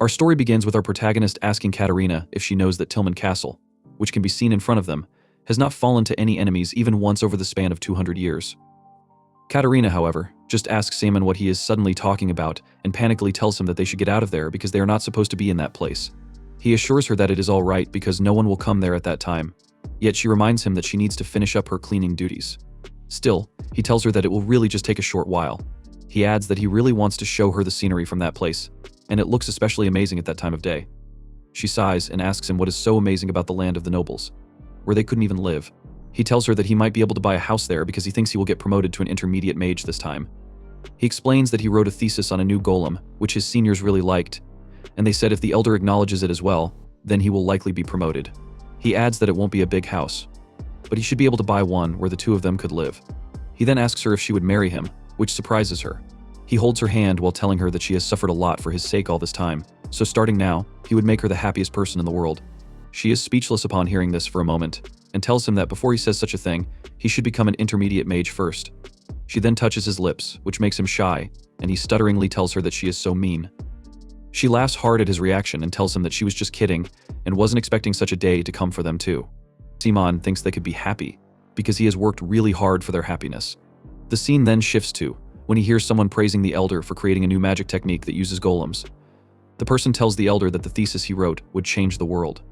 Our story begins with our protagonist asking Katarina if she knows that Tillman Castle, which can be seen in front of them, has not fallen to any enemies even once over the span of 200 years. Katarina, however, just asks Simon what he is suddenly talking about and panically tells him that they should get out of there because they are not supposed to be in that place. He assures her that it is all right because no one will come there at that time, yet she reminds him that she needs to finish up her cleaning duties. Still, he tells her that it will really just take a short while. He adds that he really wants to show her the scenery from that place, and it looks especially amazing at that time of day. She sighs and asks him what is so amazing about the land of the nobles, where they couldn't even live. He tells her that he might be able to buy a house there because he thinks he will get promoted to an intermediate mage this time. He explains that he wrote a thesis on a new golem, which his seniors really liked, and they said if the elder acknowledges it as well, then he will likely be promoted. He adds that it won't be a big house, but he should be able to buy one where the two of them could live. He then asks her if she would marry him, which surprises her. He holds her hand while telling her that she has suffered a lot for his sake all this time, so starting now, he would make her the happiest person in the world. She is speechless upon hearing this for a moment, and tells him that before he says such a thing, he should become an intermediate mage first. She then touches his lips, which makes him shy, and he stutteringly tells her that she is so mean. She laughs hard at his reaction and tells him that she was just kidding and wasn't expecting such a day to come for them too. Simon thinks they could be happy, because he has worked really hard for their happiness. The scene then shifts to when he hears someone praising the elder for creating a new magic technique that uses golems. The person tells the elder that the thesis he wrote would change the world.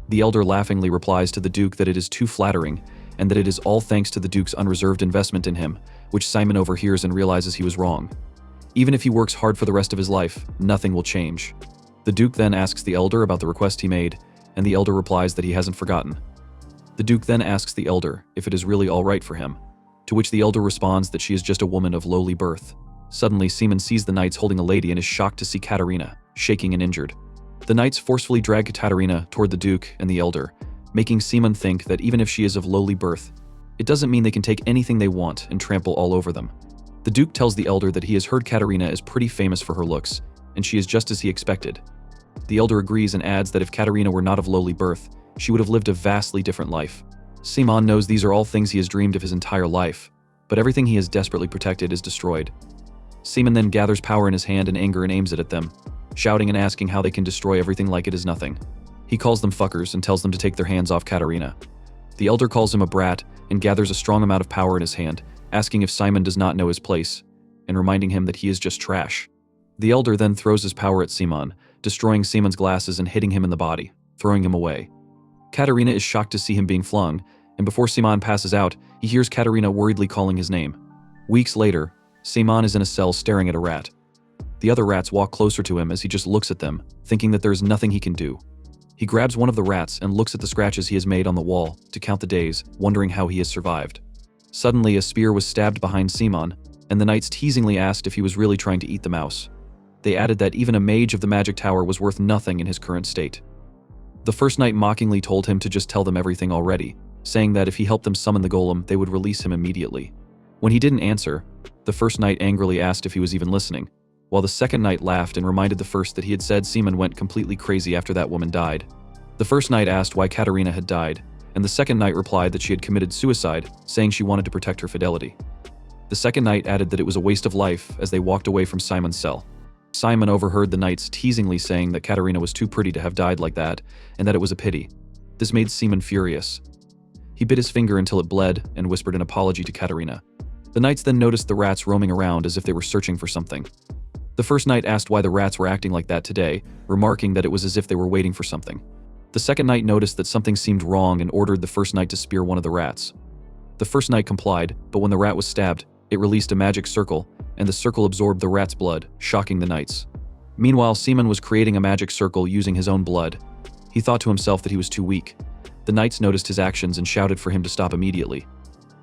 The elder laughingly replies to the Duke that it is too flattering and that it is all thanks to the Duke's unreserved investment in him, which Simon overhears and realizes he was wrong. Even if he works hard for the rest of his life, nothing will change. The Duke then asks the elder about the request he made, and the elder replies that he hasn't forgotten. The Duke then asks the elder if it is really all right for him, to which the elder responds that she is just a woman of lowly birth. Suddenly, Simon sees the knights holding a lady and is shocked to see Katarina, shaking and injured. The knights forcefully drag Katarina toward the Duke and the elder, making Simon think that even if she is of lowly birth, it doesn't mean they can take anything they want and trample all over them. The Duke tells the elder that he has heard Katarina is pretty famous for her looks, and she is just as he expected. The elder agrees and adds that if Katarina were not of lowly birth, she would have lived a vastly different life. Simon knows these are all things he has dreamed of his entire life, but everything he has desperately protected is destroyed. Simon then gathers power in his hand in anger and aims it at them, shouting and asking how they can destroy everything like it is nothing. He calls them fuckers and tells them to take their hands off Katarina. The elder calls him a brat and gathers a strong amount of power in his hand, asking if Simon does not know his place, and reminding him that he is just trash. The elder then throws his power at Simon, destroying Simon's glasses and hitting him in the body, throwing him away. Katarina is shocked to see him being flung, and before Simon passes out, he hears Katarina worriedly calling his name. Weeks later, Simon is in a cell staring at a rat. The other rats walk closer to him as he just looks at them, thinking that there is nothing he can do. He grabs one of the rats and looks at the scratches he has made on the wall to count the days, wondering how he has survived. Suddenly, a spear was stabbed behind Simon, and the knights teasingly asked if he was really trying to eat the mouse. They added that even a mage of the magic tower was worth nothing in his current state. The first knight mockingly told him to just tell them everything already, saying that if he helped them summon the golem, they would release him immediately. When he didn't answer, the first knight angrily asked if he was even listening, while the second knight laughed and reminded the first that he had said Simon went completely crazy after that woman died. The first knight asked why Katarina had died, and the second knight replied that she had committed suicide, saying she wanted to protect her fidelity. The second knight added that it was a waste of life as they walked away from Simon's cell. Simon overheard the knights teasingly saying that Katarina was too pretty to have died like that, and that it was a pity. This made Simon furious. He bit his finger until it bled and whispered an apology to Katarina. The knights then noticed the rats roaming around as if they were searching for something. The first knight asked why the rats were acting like that today, remarking that it was as if they were waiting for something. The second knight noticed that something seemed wrong and ordered the first knight to spear one of the rats. The first knight complied, but when the rat was stabbed, it released a magic circle, and the circle absorbed the rat's blood, shocking the knights. Meanwhile, Simon was creating a magic circle using his own blood. He thought to himself that he was too weak. The knights noticed his actions and shouted for him to stop immediately.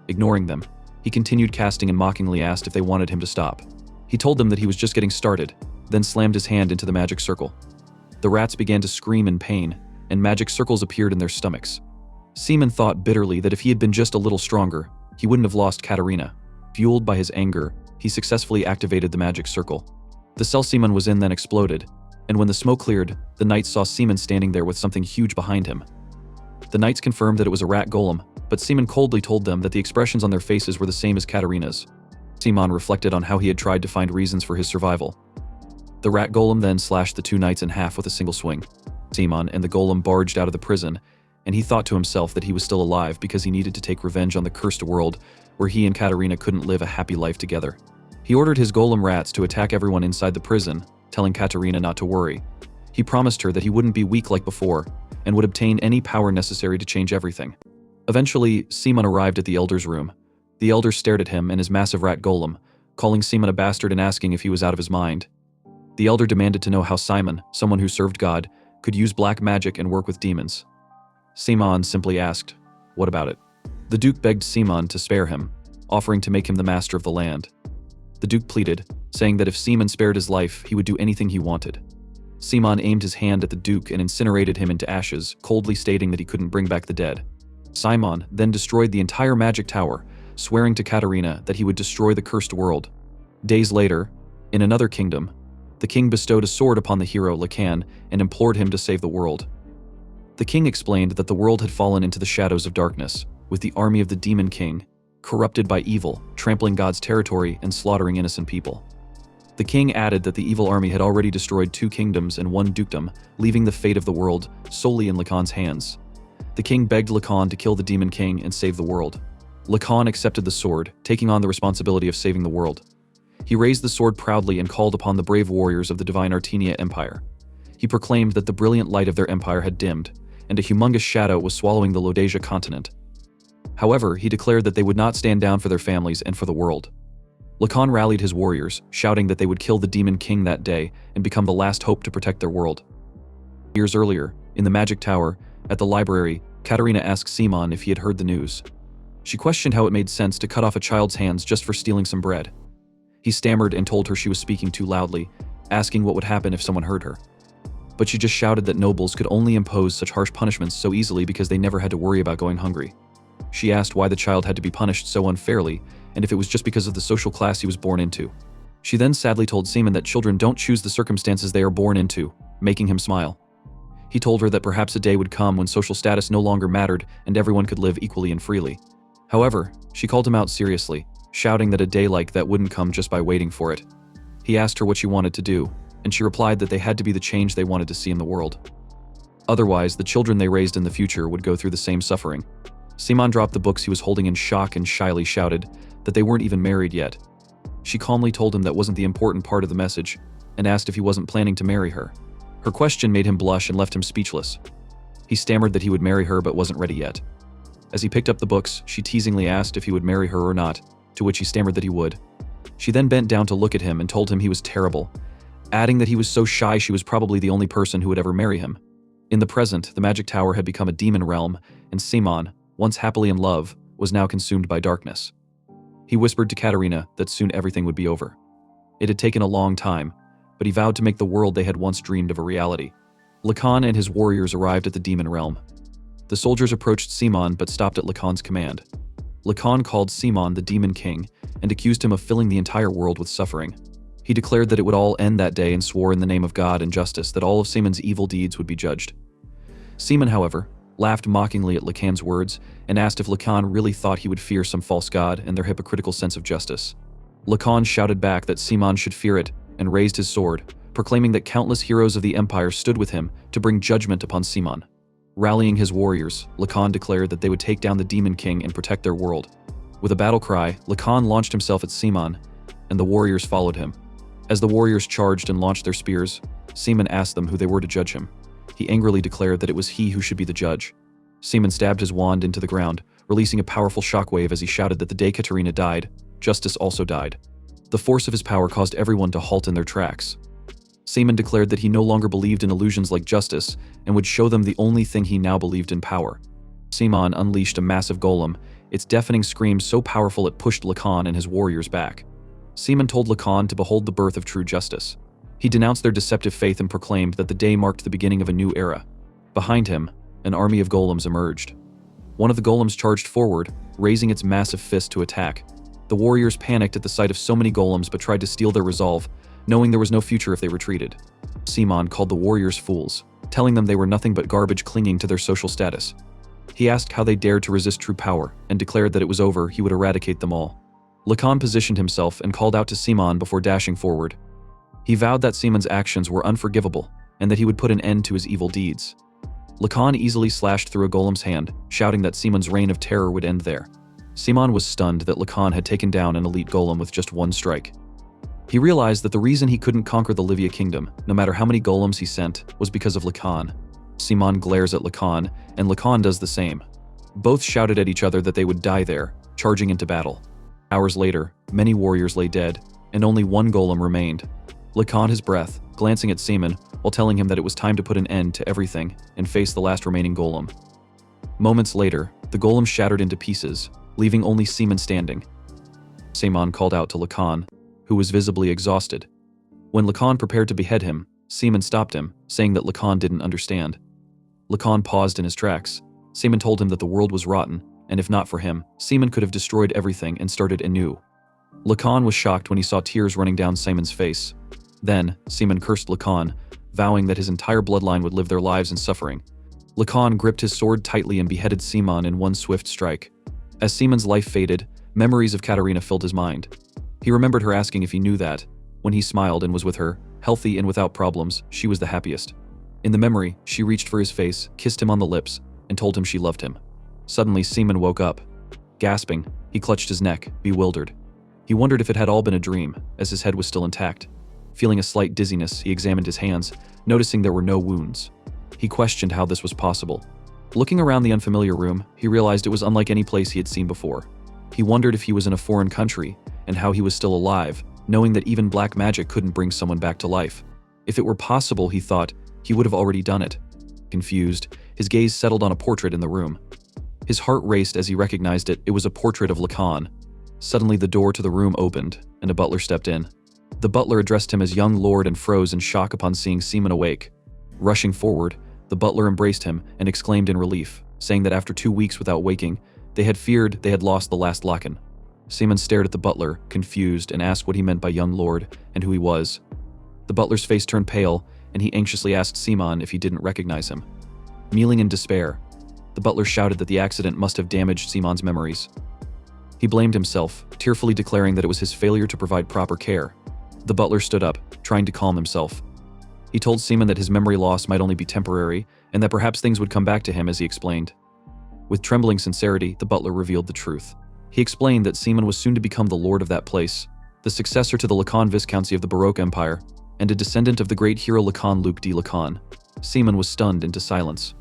Ignoring them, he continued casting and mockingly asked if they wanted him to stop. He told them that he was just getting started, then slammed his hand into the magic circle. The rats began to scream in pain, and magic circles appeared in their stomachs. Simon thought bitterly that if he had been just a little stronger, he wouldn't have lost Katarina. Fueled by his anger, he successfully activated the magic circle. The cell Simon was in then exploded, and when the smoke cleared, the knights saw Simon standing there with something huge behind him. The knights confirmed that it was a rat golem, but Simon coldly told them that the expressions on their faces were the same as Katarina's. Simon reflected on how he had tried to find reasons for his survival. The rat golem then slashed the two knights in half with a single swing. Simon and the golem barged out of the prison, and he thought to himself that he was still alive because he needed to take revenge on the cursed world where he and Katarina couldn't live a happy life together. He ordered his golem rats to attack everyone inside the prison, telling Katarina not to worry. He promised her that he wouldn't be weak like before and would obtain any power necessary to change everything. Eventually, Simon arrived at the elder's room. The elder stared at him and his massive rat golem, calling Simon a bastard and asking if he was out of his mind. The elder demanded to know how Simon, someone who served God, could use black magic and work with demons. Simon simply asked, "What about it?" The Duke begged Simon to spare him, offering to make him the master of the land. The Duke pleaded, saying that if Simon spared his life, he would do anything he wanted. Simon aimed his hand at the Duke and incinerated him into ashes, coldly stating that he couldn't bring back the dead. Simon then destroyed the entire magic tower, swearing to Katarina that he would destroy the cursed world. Days later, in another kingdom, the king bestowed a sword upon the hero Lacan and implored him to save the world. The king explained that the world had fallen into the shadows of darkness, with the army of the Demon King, corrupted by evil, trampling God's territory and slaughtering innocent people. The king added that the evil army had already destroyed 2 kingdoms and 1 dukedom, leaving the fate of the world solely in Lacan's hands. The king begged Lacan to kill the Demon King and save the world. Lacan accepted the sword, taking on the responsibility of saving the world. He raised the sword proudly and called upon the brave warriors of the divine Artenia Empire. He proclaimed that the brilliant light of their empire had dimmed, and a humongous shadow was swallowing the Lodasia continent. However, he declared that they would not stand down for their families and for the world. Lacan rallied his warriors, shouting that they would kill the Demon King that day and become the last hope to protect their world. Years earlier, in the Magic Tower, at the library, Katarina asked Simon if he had heard the news. She questioned how it made sense to cut off a child's hands just for stealing some bread. He stammered and told her she was speaking too loudly, asking what would happen if someone heard her. But she just shouted that nobles could only impose such harsh punishments so easily because they never had to worry about going hungry. She asked why the child had to be punished so unfairly, and if it was just because of the social class he was born into. She then sadly told Simon that children don't choose the circumstances they are born into, making him smile. He told her that perhaps a day would come when social status no longer mattered and everyone could live equally and freely. However, she called him out seriously, shouting that a day like that wouldn't come just by waiting for it. He asked her what she wanted to do, and she replied that they had to be the change they wanted to see in the world. Otherwise, the children they raised in the future would go through the same suffering. Simon dropped the books he was holding in shock and shyly shouted that they weren't even married yet. She calmly told him that wasn't the important part of the message, and asked if he wasn't planning to marry her. Her question made him blush and left him speechless. He stammered that he would marry her but wasn't ready yet. As he picked up the books, she teasingly asked if he would marry her or not, to which he stammered that he would. She then bent down to look at him and told him he was terrible, adding that he was so shy she was probably the only person who would ever marry him. In the present, the Magic Tower had become a demon realm, and Simon, once happily in love, was now consumed by darkness. He whispered to Katarina that soon everything would be over. It had taken a long time, but he vowed to make the world they had once dreamed of a reality. Lacan and his warriors arrived at the demon realm. The soldiers approached Simon but stopped at Lacan's command. Lacan called Simon the Demon King and accused him of filling the entire world with suffering. He declared that it would all end that day and swore in the name of God and justice that all of Simon's evil deeds would be judged. Simon, however, laughed mockingly at Lacan's words and asked if Lacan really thought he would fear some false god and their hypocritical sense of justice. Lacan shouted back that Simon should fear it and raised his sword, proclaiming that countless heroes of the Empire stood with him to bring judgment upon Simon. Rallying his warriors, Lacan declared that they would take down the Demon King and protect their world. With a battle cry, Lacan launched himself at Simon, and the warriors followed him. As the warriors charged and launched their spears, Simon asked them who they were to judge him. He angrily declared that it was he who should be the judge. Simon stabbed his wand into the ground, releasing a powerful shockwave as he shouted that the day Katarina died, justice also died. The force of his power caused everyone to halt in their tracks. Simon declared that he no longer believed in illusions like justice and would show them the only thing he now believed in: power. Simon unleashed a massive golem, its deafening scream so powerful it pushed Lacan and his warriors back. Simon told Lacan to behold the birth of true justice. He denounced their deceptive faith and proclaimed that the day marked the beginning of a new era. Behind him, an army of golems emerged. One of the golems charged forward, raising its massive fist to attack. The warriors panicked at the sight of so many golems but tried to steel their resolve, knowing there was no future if they retreated. Simon called the warriors fools, telling them they were nothing but garbage clinging to their social status. He asked how they dared to resist true power, and declared that it was over, he would eradicate them all. Lacan positioned himself and called out to Simon before dashing forward. He vowed that Seaman's actions were unforgivable and that he would put an end to his evil deeds. Lacan easily slashed through a golem's hand, shouting that Seaman's reign of terror would end there. Seaman was stunned that Lacan had taken down an elite golem with just one strike. He realized that the reason he couldn't conquer the Livia kingdom, no matter how many golems he sent, was because of Lacan. Seaman glares at Lacan, and Lacan does the same. Both shouted at each other that they would die there, charging into battle. Hours later, many warriors lay dead, and only one golem remained. Lacan his breath, glancing at Seaman while telling him that it was time to put an end to everything and face the last remaining golem. Moments later, the golem shattered into pieces, leaving only Seaman standing. Seaman called out to Lacan, who was visibly exhausted. When Lacan prepared to behead him, Seaman stopped him, saying that Lacan didn't understand. Lacan paused in his tracks. Seaman told him that the world was rotten, and if not for him, Seaman could have destroyed everything and started anew. Lacan was shocked when he saw tears running down Seaman's face. Then, Seaman cursed Lacan, vowing that his entire bloodline would live their lives in suffering. Lacan gripped his sword tightly and beheaded Seaman in one swift strike. As Seaman's life faded, memories of Katarina filled his mind. He remembered her asking if he knew that, when he smiled and was with her, healthy and without problems, she was the happiest. In the memory, she reached for his face, kissed him on the lips, and told him she loved him. Suddenly, Seaman woke up. Gasping, he clutched his neck, bewildered. He wondered if it had all been a dream, as his head was still intact. Feeling a slight dizziness, he examined his hands, noticing there were no wounds. He questioned how this was possible. Looking around the unfamiliar room, he realized it was unlike any place he had seen before. He wondered if he was in a foreign country, and how he was still alive, knowing that even black magic couldn't bring someone back to life. If it were possible, he thought, he would have already done it. Confused, his gaze settled on a portrait in the room. His heart raced as he recognized it. It was a portrait of Lacan. Suddenly the door to the room opened, and a butler stepped in. The butler addressed him as young lord and froze in shock upon seeing Seaman awake. Rushing forward, the butler embraced him and exclaimed in relief, saying that after 2 weeks without waking, they had feared they had lost the last Lacan. Seaman stared at the butler, confused, and asked what he meant by young lord and who he was. The butler's face turned pale, and he anxiously asked Seaman if he didn't recognize him. Kneeling in despair, the butler shouted that the accident must have damaged Seaman's memories. He blamed himself, tearfully declaring that it was his failure to provide proper care. The butler stood up, trying to calm himself. He told Seaman that his memory loss might only be temporary, and that perhaps things would come back to him as he explained. With trembling sincerity, the butler revealed the truth. He explained that Seaman was soon to become the lord of that place, the successor to the Lacan Viscountcy of the Baroque Empire, and a descendant of the great hero Lacan Luc de Lacan. Seaman was stunned into silence.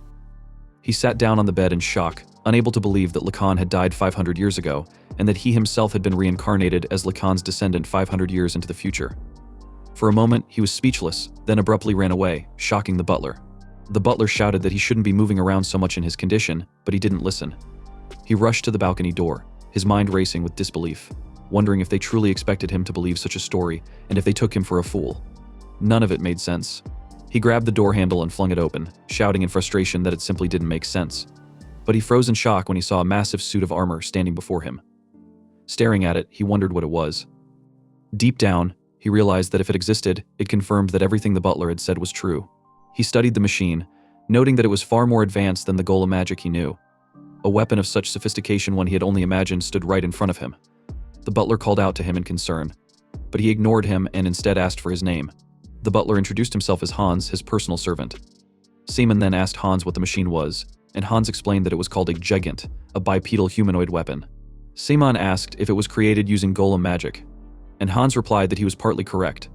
He sat down on the bed in shock, unable to believe that Lacan had died 500 years ago, and that he himself had been reincarnated as Lacan's descendant 500 years into the future. For a moment, he was speechless, then abruptly ran away, shocking the butler. The butler shouted that he shouldn't be moving around so much in his condition, but he didn't listen. He rushed to the balcony door, his mind racing with disbelief, wondering if they truly expected him to believe such a story, and if they took him for a fool. None of it made sense. He grabbed the door handle and flung it open, shouting in frustration that it simply didn't make sense. But he froze in shock when he saw a massive suit of armor standing before him. Staring at it, he wondered what it was. Deep down, he realized that if it existed, it confirmed that everything the butler had said was true. He studied the machine, noting that it was far more advanced than the golem magic he knew. A weapon of such sophistication one he had only imagined stood right in front of him. The butler called out to him in concern, but he ignored him and instead asked for his name. The butler introduced himself as Hans, his personal servant. Seaman then asked Hans what the machine was, and Hans explained that it was called a gigant, a bipedal humanoid weapon. Seaman asked if it was created using golem magic, and Hans replied that he was partly correct.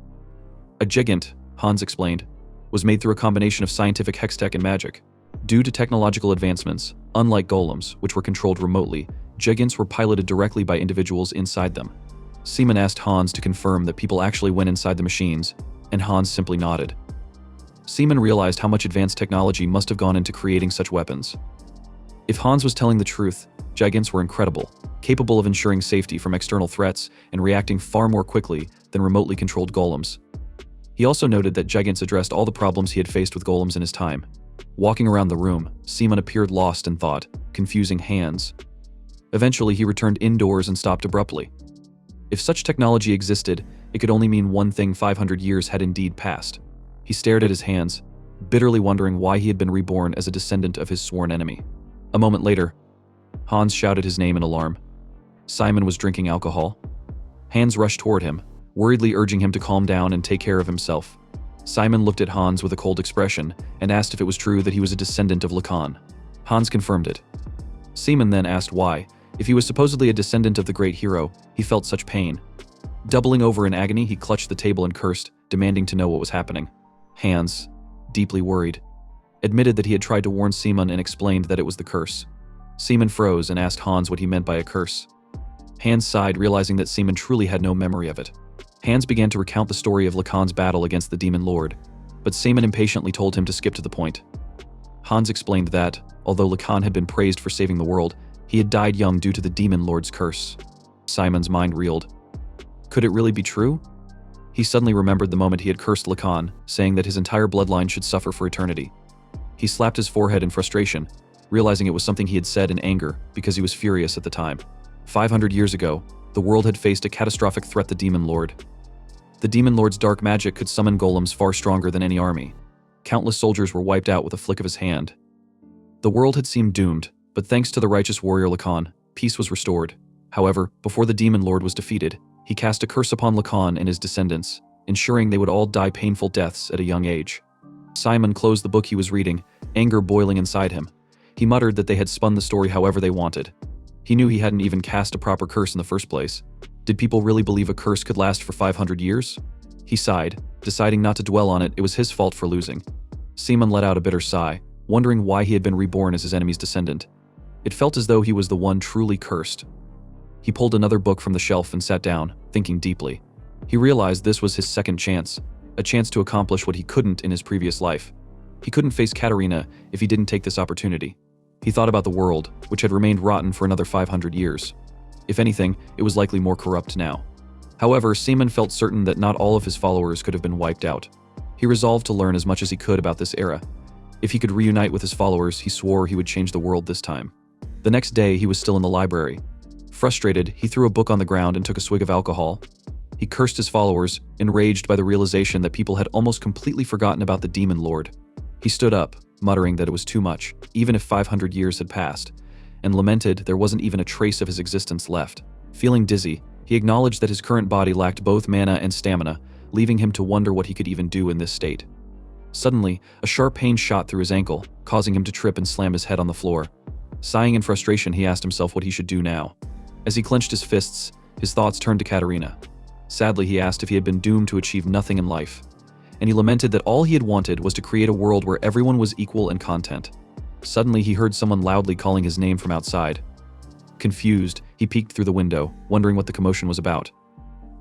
A gigant, Hans explained, was made through a combination of scientific hextech and magic. Due to technological advancements, unlike golems, which were controlled remotely, gigants were piloted directly by individuals inside them. Seaman asked Hans to confirm that people actually went inside the machines, and Hans simply nodded. Seaman realized how much advanced technology must have gone into creating such weapons. If Hans was telling the truth, gigants were incredible, capable of ensuring safety from external threats and reacting far more quickly than remotely controlled golems. He also noted that gigants addressed all the problems he had faced with golems in his time. Walking around the room, Seaman appeared lost in thought, confusing hands. Eventually, he returned indoors and stopped abruptly. If such technology existed, it could only mean one thing: 500 years had indeed passed. He stared at his hands, bitterly wondering why he had been reborn as a descendant of his sworn enemy. A moment later, Hans shouted his name in alarm. Simon was drinking alcohol. Hans rushed toward him, worriedly urging him to calm down and take care of himself. Simon looked at Hans with a cold expression and asked if it was true that he was a descendant of Lacan. Hans confirmed it. Simon then asked why, if he was supposedly a descendant of the great hero, he felt such pain. Doubling over in agony, he clutched the table and cursed, demanding to know what was happening. Hans, deeply worried, admitted that he had tried to warn Simon and explained that it was the curse. Simon froze and asked Hans what he meant by a curse. Hans sighed, realizing that Simon truly had no memory of it. Hans began to recount the story of Lacan's battle against the Demon Lord, but Simon impatiently told him to skip to the point. Hans explained that, although Lacan had been praised for saving the world, he had died young due to the Demon Lord's curse. Simon's mind reeled. Could it really be true? He suddenly remembered the moment he had cursed Lacan, saying that his entire bloodline should suffer for eternity. He slapped his forehead in frustration, realizing it was something he had said in anger because he was furious at the time. 500 years ago, the world had faced a catastrophic threat: the Demon Lord. The Demon Lord's dark magic could summon golems far stronger than any army. Countless soldiers were wiped out with a flick of his hand. The world had seemed doomed, but thanks to the righteous warrior Lacan, peace was restored. However, before the Demon Lord was defeated, he cast a curse upon Lacan and his descendants, ensuring they would all die painful deaths at a young age. Simon closed the book he was reading, anger boiling inside him. He muttered that they had spun the story however they wanted. He knew he hadn't even cast a proper curse in the first place. Did people really believe a curse could last for 500 years? He sighed, deciding not to dwell on it. It was his fault for losing. Simon let out a bitter sigh, wondering why he had been reborn as his enemy's descendant. It felt as though he was the one truly cursed. He pulled another book from the shelf and sat down, thinking deeply. He realized this was his second chance, a chance to accomplish what he couldn't in his previous life. He couldn't face Katerina if he didn't take this opportunity. He thought about the world, which had remained rotten for another 500 years. If anything, it was likely more corrupt now. However, Simon felt certain that not all of his followers could have been wiped out. He resolved to learn as much as he could about this era. If he could reunite with his followers, he swore he would change the world this time. The next day, he was still in the library. Frustrated, he threw a book on the ground and took a swig of alcohol. He cursed his followers, enraged by the realization that people had almost completely forgotten about the Demon Lord. He stood up, muttering that it was too much, even if 500 years had passed, and lamented there wasn't even a trace of his existence left. Feeling dizzy, he acknowledged that his current body lacked both mana and stamina, leaving him to wonder what he could even do in this state. Suddenly, a sharp pain shot through his ankle, causing him to trip and slam his head on the floor. Sighing in frustration, he asked himself what he should do now. As he clenched his fists, his thoughts turned to Katerina. Sadly, he asked if he had been doomed to achieve nothing in life, and he lamented that all he had wanted was to create a world where everyone was equal and content. Suddenly, he heard someone loudly calling his name from outside. Confused, he peeked through the window, wondering what the commotion was about.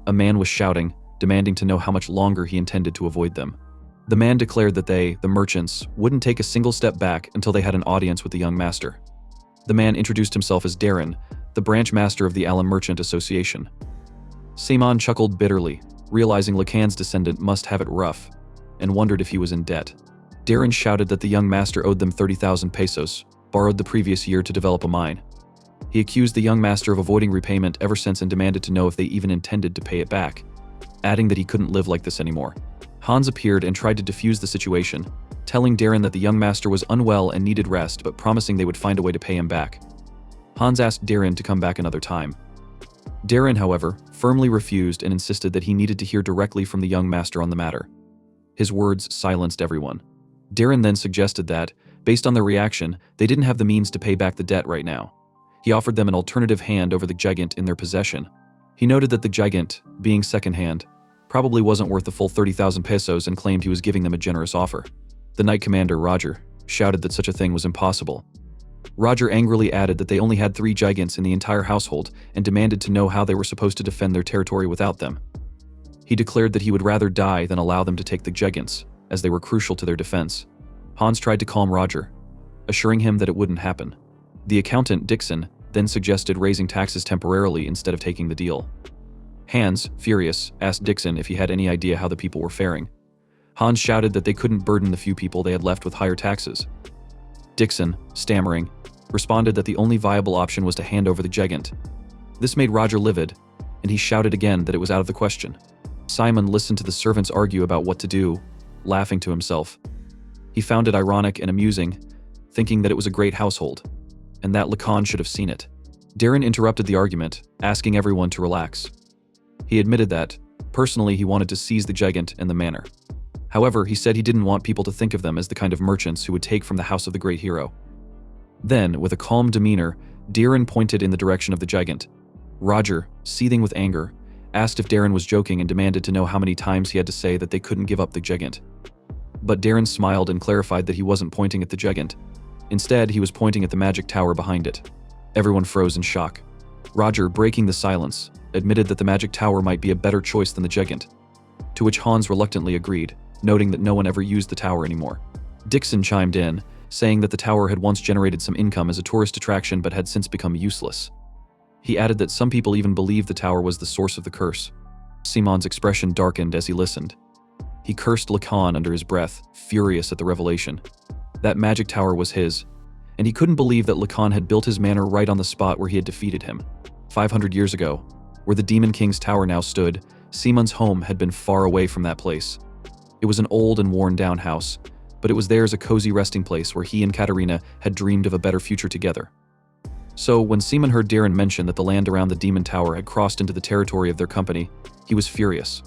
A man was shouting, demanding to know how much longer he intended to avoid them. The man declared that they, the merchants, wouldn't take a single step back until they had an audience with the young master. The man introduced himself as Darren, the branch master of the Allen Merchant Association. Simon chuckled bitterly, realizing Lacan's descendant must have it rough, and wondered if he was in debt. Darren shouted that the young master owed them 30,000 pesos, borrowed the previous year to develop a mine. He accused the young master of avoiding repayment ever since and demanded to know if they even intended to pay it back, adding that he couldn't live like this anymore. Hans appeared and tried to defuse the situation, telling Darren that the young master was unwell and needed rest, but promising they would find a way to pay him back. Hans asked Darren to come back another time. Darren, however, firmly refused and insisted that he needed to hear directly from the young master on the matter. His words silenced everyone. Darren then suggested that, based on their reaction, they didn't have the means to pay back the debt right now. He offered them an alternative hand over the gigant in their possession. He noted that the gigant, being secondhand, probably wasn't worth the full 30,000 pesos and claimed he was giving them a generous offer. The Knight Commander, Roger, shouted that such a thing was impossible. Roger angrily added that they only had 3 giants in the entire household and demanded to know how they were supposed to defend their territory without them. He declared that he would rather die than allow them to take the giants, as they were crucial to their defense. Hans tried to calm Roger, assuring him that it wouldn't happen. The accountant, Dixon, then suggested raising taxes temporarily instead of taking the deal. Hans, furious, asked Dixon if he had any idea how the people were faring. Hans shouted that they couldn't burden the few people they had left with higher taxes. Dixon, stammering, responded that the only viable option was to hand over the gigant. This made Roger livid, and he shouted again that it was out of the question. Simon listened to the servants argue about what to do, laughing to himself. He found it ironic and amusing, thinking that it was a great household, and that Lacan should have seen it. Darren interrupted the argument, asking everyone to relax. He admitted that, Personally, he wanted to seize the gigant and the manor. However, he said he didn't want people to think of them as the kind of merchants who would take from the house of the great hero. Then, with a calm demeanor, Darren pointed in the direction of the gigant. Roger, seething with anger, asked if Darren was joking and demanded to know how many times he had to say that they couldn't give up the gigant. But Darren smiled and clarified that he wasn't pointing at the gigant. Instead, he was pointing at the magic tower behind it. Everyone froze in shock. Roger, breaking the silence, admitted that the magic tower might be a better choice than the gigant, to which Hans reluctantly agreed, noting that no one ever used the tower anymore. Dixon chimed in, saying that the tower had once generated some income as a tourist attraction but had since become useless. He added that some people even believed the tower was the source of the curse. Simon's expression darkened as he listened. He cursed Lacan under his breath, furious at the revelation. That magic tower was his, and he couldn't believe that Lacan had built his manor right on the spot where he had defeated him. 500 years ago, where the Demon King's tower now stood, Simon's home had been far away from that place. It was an old and worn-down house, but it was there as a cozy resting place where he and Katarina had dreamed of a better future together. So, when Simon heard Darren mention that the land around the Demon Tower had crossed into the territory of their company, he was furious.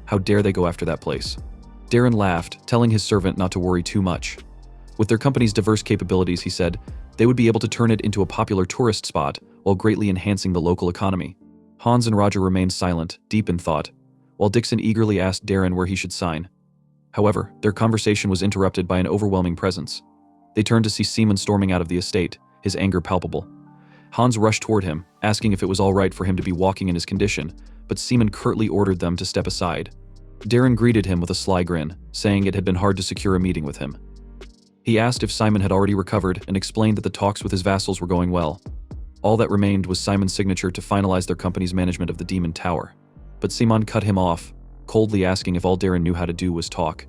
How dare they go after that place? Darren laughed, telling his servant not to worry too much. With their company's diverse capabilities, he said, they would be able to turn it into a popular tourist spot while greatly enhancing the local economy. Hans and Roger remained silent, deep in thought, while Dixon eagerly asked Darren where he should sign. However, their conversation was interrupted by an overwhelming presence. They turned to see Simon storming out of the estate, his anger palpable. Hans rushed toward him, asking if it was all right for him to be walking in his condition, but Simon curtly ordered them to step aside. Darren greeted him with a sly grin, saying it had been hard to secure a meeting with him. He asked if Simon had already recovered and explained that the talks with his vassals were going well. All that remained was Simon's signature to finalize their company's management of the Demon Tower. But Simon cut him off, coldly asking if all Darren knew how to do was talk.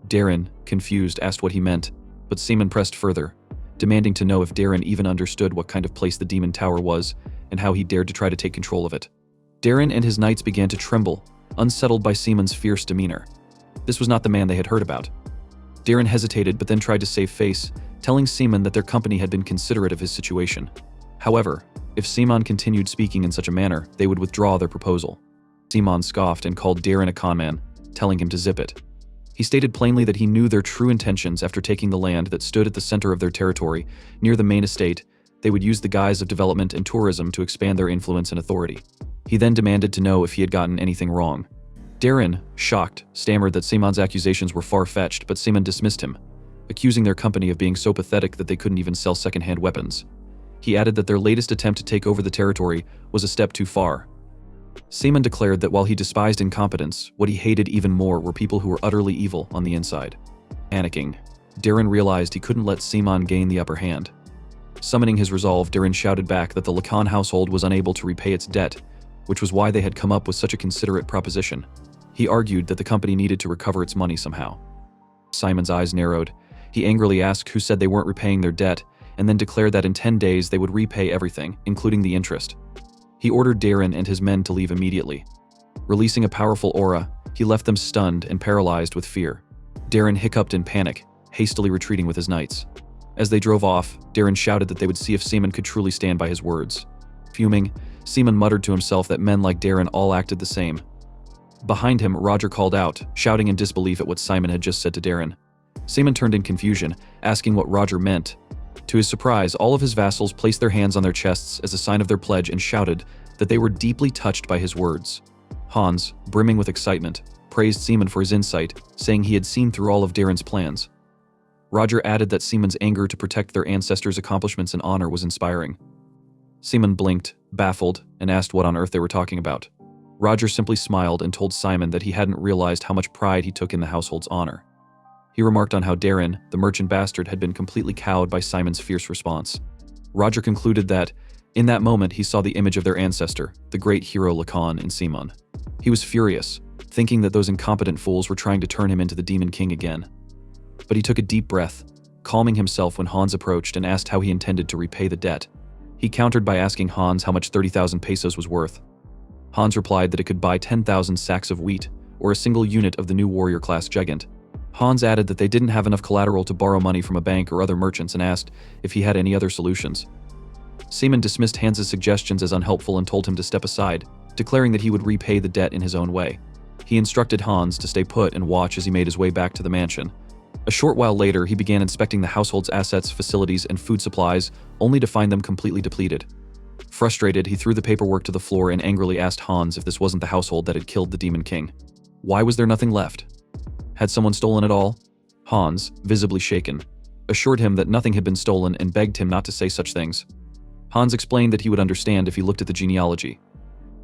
Darren, confused, asked what he meant, but Simon pressed further, demanding to know if Darren even understood what kind of place the Demon Tower was and how he dared to try to take control of it. Darren and his knights began to tremble, unsettled by Simon's fierce demeanor. This was not the man they had heard about. Darren hesitated but then tried to save face, telling Simon that their company had been considerate of his situation. However, if Simon continued speaking in such a manner, they would withdraw their proposal. Simon scoffed and called Darren a conman, telling him to zip it. He stated plainly that he knew their true intentions after taking the land that stood at the center of their territory, near the main estate. They would use the guise of development and tourism to expand their influence and authority. He then demanded to know if he had gotten anything wrong. Darren, shocked, stammered that Simon's accusations were far-fetched, but Simon dismissed him, accusing their company of being so pathetic that they couldn't even sell second-hand weapons. He added that their latest attempt to take over the territory was a step too far. Simon declared that while he despised incompetence, what he hated even more were people who were utterly evil on the inside. Panicking, Darren realized he couldn't let Simon gain the upper hand. Summoning his resolve, Darren shouted back that the Lacan household was unable to repay its debt, which was why they had come up with such a considerate proposition. He argued that the company needed to recover its money somehow. Simon's eyes narrowed. He angrily asked who said they weren't repaying their debt, and then declared that in 10 days they would repay everything, including the interest. He ordered Darren and his men to leave immediately. Releasing a powerful aura, he left them stunned and paralyzed with fear. Darren hiccuped in panic, hastily retreating with his knights. As they drove off, Darren shouted that they would see if Simon could truly stand by his words. Fuming, Simon muttered to himself that men like Darren all acted the same. Behind him, Roger called out, shouting in disbelief at what Simon had just said to Darren. Simon turned in confusion, asking what Roger meant. To his surprise, all of his vassals placed their hands on their chests as a sign of their pledge and shouted that they were deeply touched by his words. Hans, brimming with excitement, praised Simon for his insight, saying he had seen through all of Darren's plans. Roger added that Simon's anger to protect their ancestors' accomplishments and honor was inspiring. Simon blinked, baffled, and asked what on earth they were talking about. Roger simply smiled and told Simon that he hadn't realized how much pride he took in the household's honor. He remarked on how Darren, the merchant bastard, had been completely cowed by Simon's fierce response. Roger concluded that, in that moment, he saw the image of their ancestor, the great hero Lacan, in Simon. He was furious, thinking that those incompetent fools were trying to turn him into the Demon King again. But he took a deep breath, calming himself when Hans approached and asked how he intended to repay the debt. He countered by asking Hans how much 30,000 pesos was worth. Hans replied that it could buy 10,000 sacks of wheat, or a single unit of the new warrior-class gigant. Hans added that they didn't have enough collateral to borrow money from a bank or other merchants and asked if he had any other solutions. Simon dismissed Hans's suggestions as unhelpful and told him to step aside, declaring that he would repay the debt in his own way. He instructed Hans to stay put and watch as he made his way back to the mansion. A short while later, he began inspecting the household's assets, facilities, and food supplies, only to find them completely depleted. Frustrated, he threw the paperwork to the floor and angrily asked Hans if this wasn't the household that had killed the Demon King. Why was there nothing left? Had someone stolen it all? Hans, visibly shaken, assured him that nothing had been stolen and begged him not to say such things. Hans explained that he would understand if he looked at the genealogy.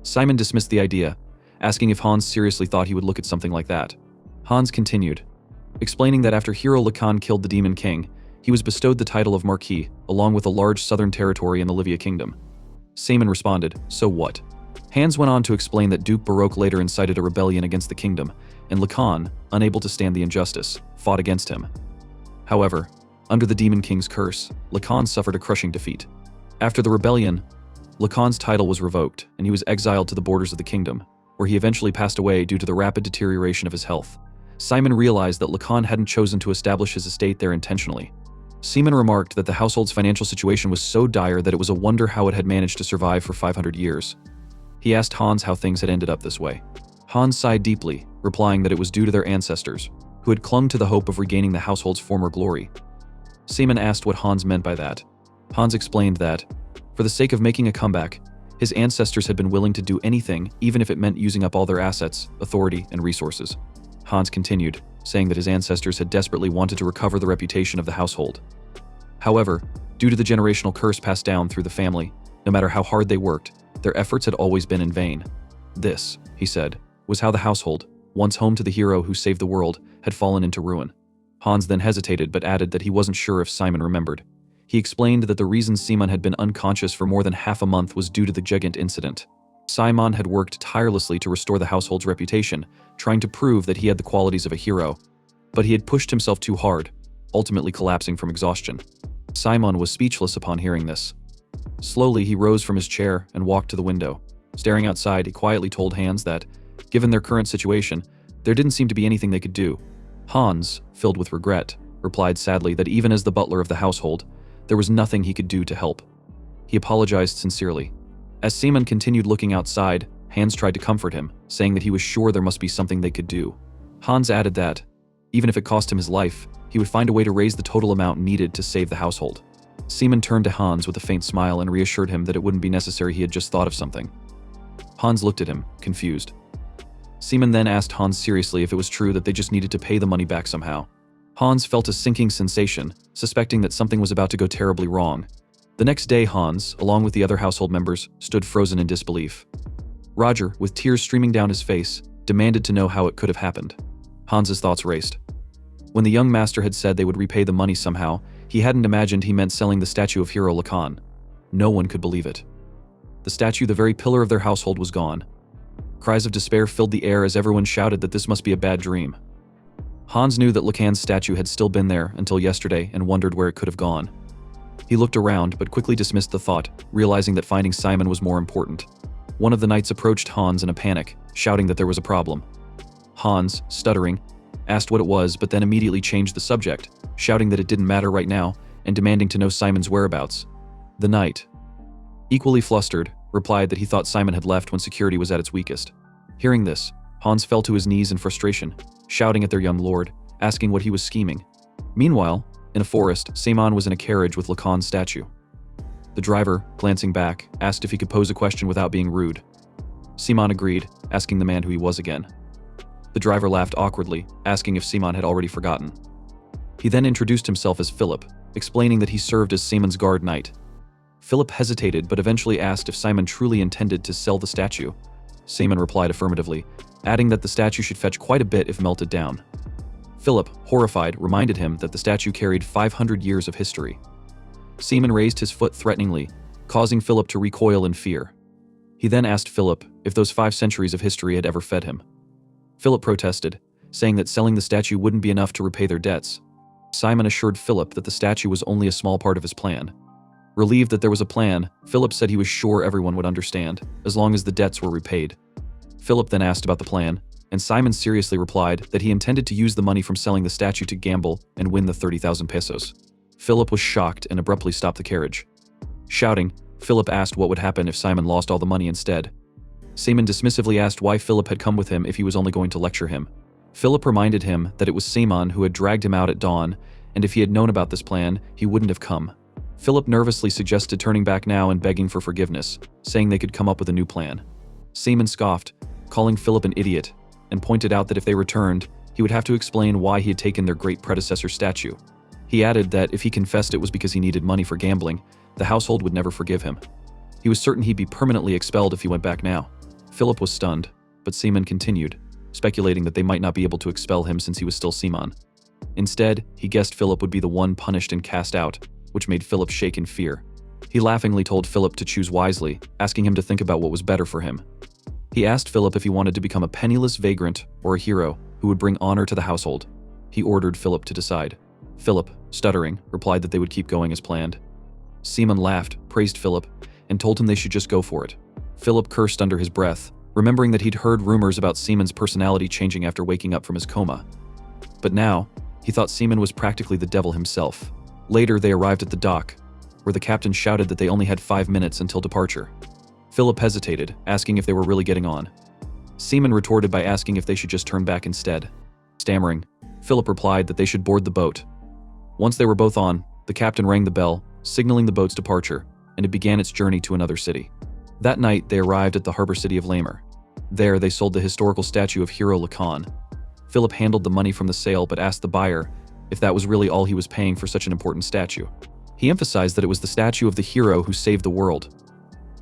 Simon dismissed the idea, asking if Hans seriously thought he would look at something like that. Hans continued, explaining that after hero Lacan killed the Demon King, he was bestowed the title of Marquis, along with a large southern territory in the Livia Kingdom. Simon responded, so what? Hans went on to explain that Duke Baroque later incited a rebellion against the kingdom, and Lacan, unable to stand the injustice, fought against him. However, under the Demon King's curse, Lacan suffered a crushing defeat. After the rebellion, Lacan's title was revoked, and he was exiled to the borders of the kingdom, where he eventually passed away due to the rapid deterioration of his health. Simon realized that Lacan hadn't chosen to establish his estate there intentionally. Simon remarked that the household's financial situation was so dire that it was a wonder how it had managed to survive for 500 years. He asked Hans how things had ended up this way. Hans sighed deeply, replying that it was due to their ancestors, who had clung to the hope of regaining the household's former glory. Simon asked what Hans meant by that. Hans explained that, for the sake of making a comeback, his ancestors had been willing to do anything, even if it meant using up all their assets, authority, and resources. Hans continued, saying that his ancestors had desperately wanted to recover the reputation of the household. However, due to the generational curse passed down through the family, no matter how hard they worked, their efforts had always been in vain. This, he said, was how the household, once home to the hero who saved the world, had fallen into ruin. Hans then hesitated but added that he wasn't sure if Simon remembered. He explained that the reason Simon had been unconscious for more than half a month was due to the Gigant incident. Simon had worked tirelessly to restore the household's reputation, trying to prove that he had the qualities of a hero. But he had pushed himself too hard, ultimately collapsing from exhaustion. Simon was speechless upon hearing this. Slowly, he rose from his chair and walked to the window. Staring outside, he quietly told Hans that, given their current situation, there didn't seem to be anything they could do. Hans, filled with regret, replied sadly that even as the butler of the household, there was nothing he could do to help. He apologized sincerely. As Simon continued looking outside, Hans tried to comfort him, saying that he was sure there must be something they could do. Hans added that, even if it cost him his life, he would find a way to raise the total amount needed to save the household. Simon turned to Hans with a faint smile and reassured him that it wouldn't be necessary, he had just thought of something. Hans looked at him, confused. Simon then asked Hans seriously if it was true that they just needed to pay the money back somehow. Hans felt a sinking sensation, suspecting that something was about to go terribly wrong. The next day, Hans, along with the other household members, stood frozen in disbelief. Roger, with tears streaming down his face, demanded to know how it could have happened. Hans's thoughts raced. When the young master had said they would repay the money somehow, he hadn't imagined he meant selling the statue of hero Lacan. No one could believe it. The statue, the very pillar of their household, was gone. Cries of despair filled the air as everyone shouted that this must be a bad dream. Hans knew that Lacan's statue had still been there until yesterday and wondered where it could have gone. He looked around but quickly dismissed the thought, realizing that finding Simon was more important. One of the knights approached Hans in a panic, shouting that there was a problem. Hans, stuttering, asked what it was but then immediately changed the subject, shouting that it didn't matter right now and demanding to know Simon's whereabouts. The knight, equally flustered, replied that he thought Simon had left when security was at its weakest. Hearing this, Hans fell to his knees in frustration, shouting at their young lord, asking what he was scheming. Meanwhile, in a forest, Simon was in a carriage with Lacan's statue. The driver, glancing back, asked if he could pose a question without being rude. Simon agreed, asking the man who he was again. The driver laughed awkwardly, asking if Simon had already forgotten. He then introduced himself as Philip, explaining that he served as Simon's guard knight. Philip hesitated but eventually asked if Simon truly intended to sell the statue. Simon replied affirmatively, adding that the statue should fetch quite a bit if melted down. Philip, horrified, reminded him that the statue carried 500 years of history. Simon raised his foot threateningly, causing Philip to recoil in fear. He then asked Philip if those 5 centuries of history had ever fed him. Philip protested, saying that selling the statue wouldn't be enough to repay their debts. Simon assured Philip that the statue was only a small part of his plan. Relieved that there was a plan, Philip said he was sure everyone would understand, as long as the debts were repaid. Philip then asked about the plan, and Simon seriously replied that he intended to use the money from selling the statue to gamble and win the 30,000 pesos. Philip was shocked and abruptly stopped the carriage. Shouting, Philip asked what would happen if Simon lost all the money instead. Seaman dismissively asked why Philip had come with him if he was only going to lecture him. Philip reminded him that it was Seaman who had dragged him out at dawn, and if he had known about this plan, he wouldn't have come. Philip nervously suggested turning back now and begging for forgiveness, saying they could come up with a new plan. Seaman scoffed, calling Philip an idiot, and pointed out that if they returned, he would have to explain why he had taken their great predecessor's statue. He added that if he confessed it was because he needed money for gambling, the household would never forgive him. He was certain he'd be permanently expelled if he went back now. Philip was stunned, but Seaman continued, speculating that they might not be able to expel him since he was still Seaman. Instead, he guessed Philip would be the one punished and cast out, which made Philip shake in fear. He laughingly told Philip to choose wisely, asking him to think about what was better for him. He asked Philip if he wanted to become a penniless vagrant or a hero who would bring honor to the household. He ordered Philip to decide. Philip, stuttering, replied that they would keep going as planned. Seaman laughed, praised Philip, and told him they should just go for it. Philip cursed under his breath, remembering that he'd heard rumors about Seaman's personality changing after waking up from his coma. But now, he thought Seaman was practically the devil himself. Later, they arrived at the dock, where the captain shouted that they only had 5 minutes until departure. Philip hesitated, asking if they were really getting on. Seaman retorted by asking if they should just turn back instead. Stammering, Philip replied that they should board the boat. Once they were both on, the captain rang the bell, signaling the boat's departure, and it began its journey to another city. That night, they arrived at the harbor city of Lamer. There, they sold the historical statue of hero Lacan. Philip handled the money from the sale but asked the buyer if that was really all he was paying for such an important statue. He emphasized that it was the statue of the hero who saved the world.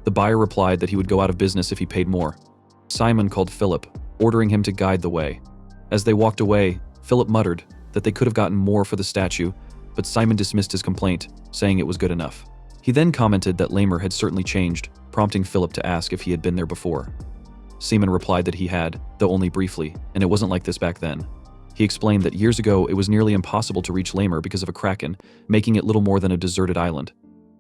The buyer replied that he would go out of business if he paid more. Simon called Philip, ordering him to guide the way. As they walked away, Philip muttered that they could have gotten more for the statue, but Simon dismissed his complaint, saying it was good enough. He then commented that Lamer had certainly changed, prompting Philip to ask if he had been there before. Seaman replied that he had, though only briefly, and it wasn't like this back then. He explained that years ago it was nearly impossible to reach Lamer because of a kraken, making it little more than a deserted island.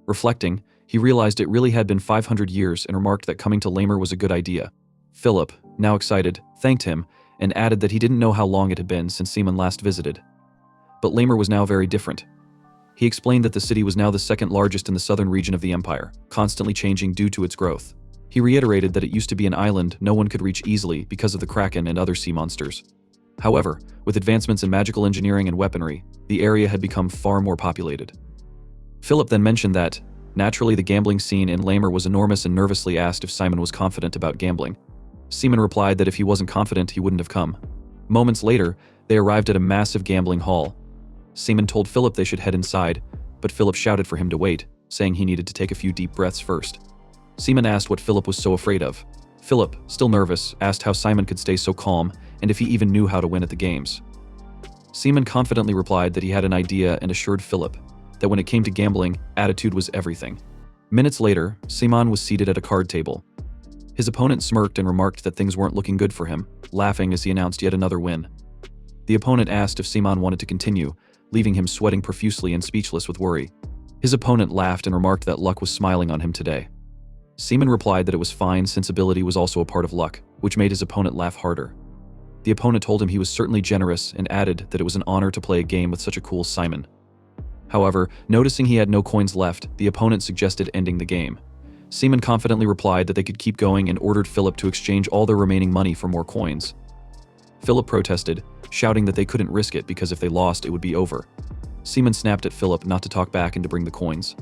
Reflecting, he realized it really had been 500 years and remarked that coming to Lamer was a good idea. Philip, now excited, thanked him and added that he didn't know how long it had been since Seaman last visited. But Lamer was now very different. He explained that the city was now the second largest in the southern region of the empire, constantly changing due to its growth. He reiterated that it used to be an island no one could reach easily because of the kraken and other sea monsters. However, with advancements in magical engineering and weaponry, the area had become far more populated. Philip then mentioned that, naturally, the gambling scene in Lamer was enormous and nervously asked if Simon was confident about gambling. Seaman replied that if he wasn't confident, he wouldn't have come. Moments later, they arrived at a massive gambling hall. Seaman told Philip they should head inside, but Philip shouted for him to wait, saying he needed to take a few deep breaths first. Seaman asked what Philip was so afraid of. Philip, still nervous, asked how Simon could stay so calm and if he even knew how to win at the games. Seaman confidently replied that he had an idea and assured Philip that when it came to gambling, attitude was everything. Minutes later, Seaman was seated at a card table. His opponent smirked and remarked that things weren't looking good for him, laughing as he announced yet another win. The opponent asked if Seaman wanted to continue, leaving him sweating profusely and speechless with worry. His opponent laughed and remarked that luck was smiling on him today. Seaman replied that it was fine since ability was also a part of luck, which made his opponent laugh harder. The opponent told him he was certainly generous and added that it was an honor to play a game with such a cool Simon. However, noticing he had no coins left, the opponent suggested ending the game. Seaman confidently replied that they could keep going and ordered Philip to exchange all their remaining money for more coins. Philip protested, shouting that they couldn't risk it because if they lost, it would be over. Seaman snapped at Philip not to talk back and to bring the coins.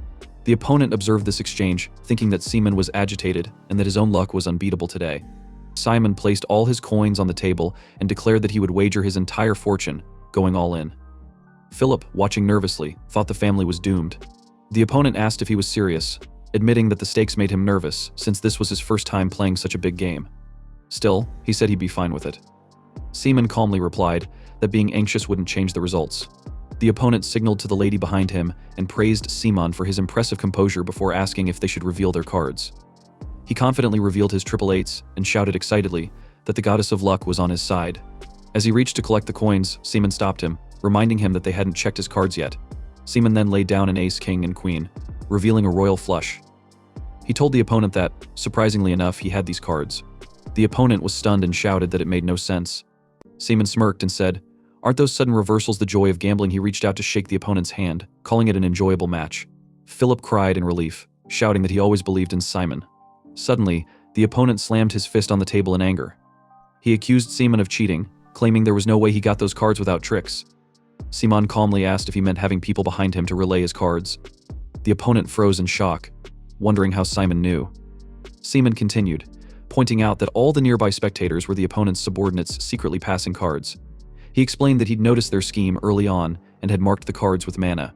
The opponent observed this exchange, thinking that Seaman was agitated and that his own luck was unbeatable today. Simon placed all his coins on the table and declared that he would wager his entire fortune, going all in. Philip, watching nervously, thought the family was doomed. The opponent asked if he was serious, admitting that the stakes made him nervous since this was his first time playing such a big game. Still, he said he'd be fine with it. Seaman calmly replied that being anxious wouldn't change the results. The opponent signaled to the lady behind him and praised Seaman for his impressive composure before asking if they should reveal their cards. He confidently revealed his triple eights and shouted excitedly that the goddess of luck was on his side. As he reached to collect the coins, Seaman stopped him, reminding him that they hadn't checked his cards yet. Seaman then laid down an ace, king, and queen, revealing a royal flush. He told the opponent that, surprisingly enough, he had these cards. The opponent was stunned and shouted that it made no sense. Seaman smirked and said, "Aren't those sudden reversals the joy of gambling?" He reached out to shake the opponent's hand, calling it an enjoyable match. Philip cried in relief, shouting that he always believed in Simon. Suddenly, The opponent slammed his fist on the table in anger. He accused Simon of cheating, claiming there was no way he got those cards without tricks. Simon calmly asked if he meant having people behind him to relay his cards. The opponent froze in shock, wondering how Simon knew. Simon continued, pointing out that all the nearby spectators were the opponent's subordinates secretly passing cards. He explained that he'd noticed their scheme early on and had marked the cards with mana.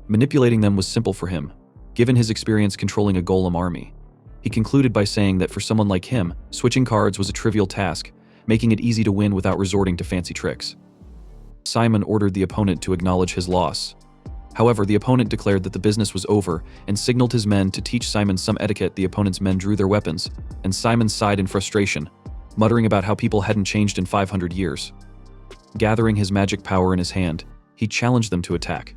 Manipulating them was simple for him, given his experience controlling a golem army. He concluded by saying that for someone like him, switching cards was a trivial task, making it easy to win without resorting to fancy tricks. Simon ordered the opponent to acknowledge his loss. However, the opponent declared that the business was over and signaled his men to teach Simon some etiquette. The opponent's men drew their weapons, and Simon sighed in frustration, muttering about how people hadn't changed in 500 years. Gathering his magic power in his hand, he challenged them to attack.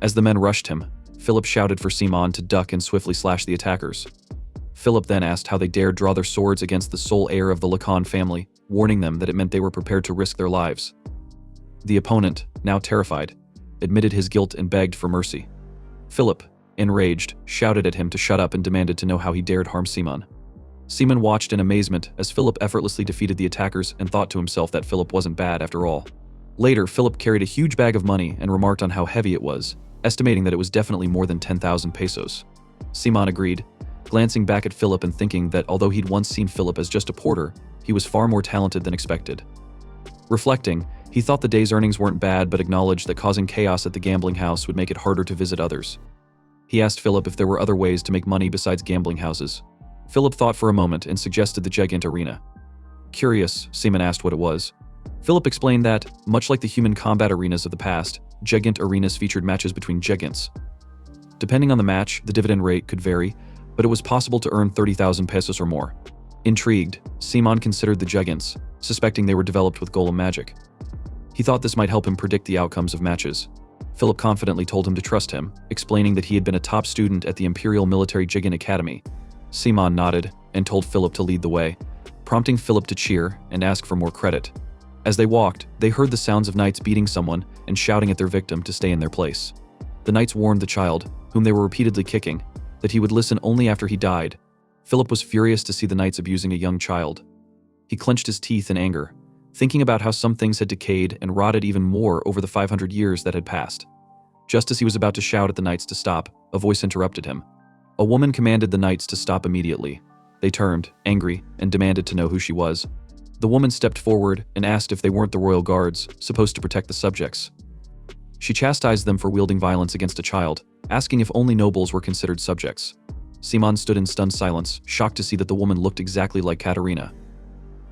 As the men rushed him, Philip shouted for Simon to duck and swiftly slash the attackers. Philip then asked how they dared draw their swords against the sole heir of the Lacan family, warning them that it meant they were prepared to risk their lives. The opponent, now terrified, admitted his guilt and begged for mercy. Philip, enraged, shouted at him to shut up and demanded to know how he dared harm Simon. Simon watched in amazement as Philip effortlessly defeated the attackers and thought to himself that Philip wasn't bad after all. Later, Philip carried a huge bag of money and remarked on how heavy it was, estimating that it was definitely more than 10,000 pesos. Simon agreed, glancing back at Philip and thinking that although he'd once seen Philip as just a porter, he was far more talented than expected. Reflecting, he thought the day's earnings weren't bad but acknowledged that causing chaos at the gambling house would make it harder to visit others. He asked Philip if there were other ways to make money besides gambling houses. Philip thought for a moment and suggested the Gigant Arena. Curious, Simon asked what it was. Philip explained that, much like the human combat arenas of the past, Gigant arenas featured matches between giants. Depending on the match, the dividend rate could vary, but it was possible to earn 30,000 pesos or more. Intrigued, Simon considered the giants, suspecting they were developed with golem magic. He thought this might help him predict the outcomes of matches. Philip confidently told him to trust him, explaining that he had been a top student at the Imperial Military Gigant Academy. Simon nodded and told Philip to lead the way, prompting Philip to cheer and ask for more credit. As they walked, they heard the sounds of knights beating someone and shouting at their victim to stay in their place. The knights warned the child, whom they were repeatedly kicking, that he would listen only after he died. Philip was furious to see the knights abusing a young child. He clenched his teeth in anger, thinking about how some things had decayed and rotted even more over the 500 years that had passed. Just as he was about to shout at the knights to stop, a voice interrupted him. A woman commanded the knights to stop immediately. They turned, angry, and demanded to know who she was. The woman stepped forward and asked if they weren't the royal guards, supposed to protect the subjects. She chastised them for wielding violence against a child, asking if only nobles were considered subjects. Simon stood in stunned silence, shocked to see that the woman looked exactly like Katerina.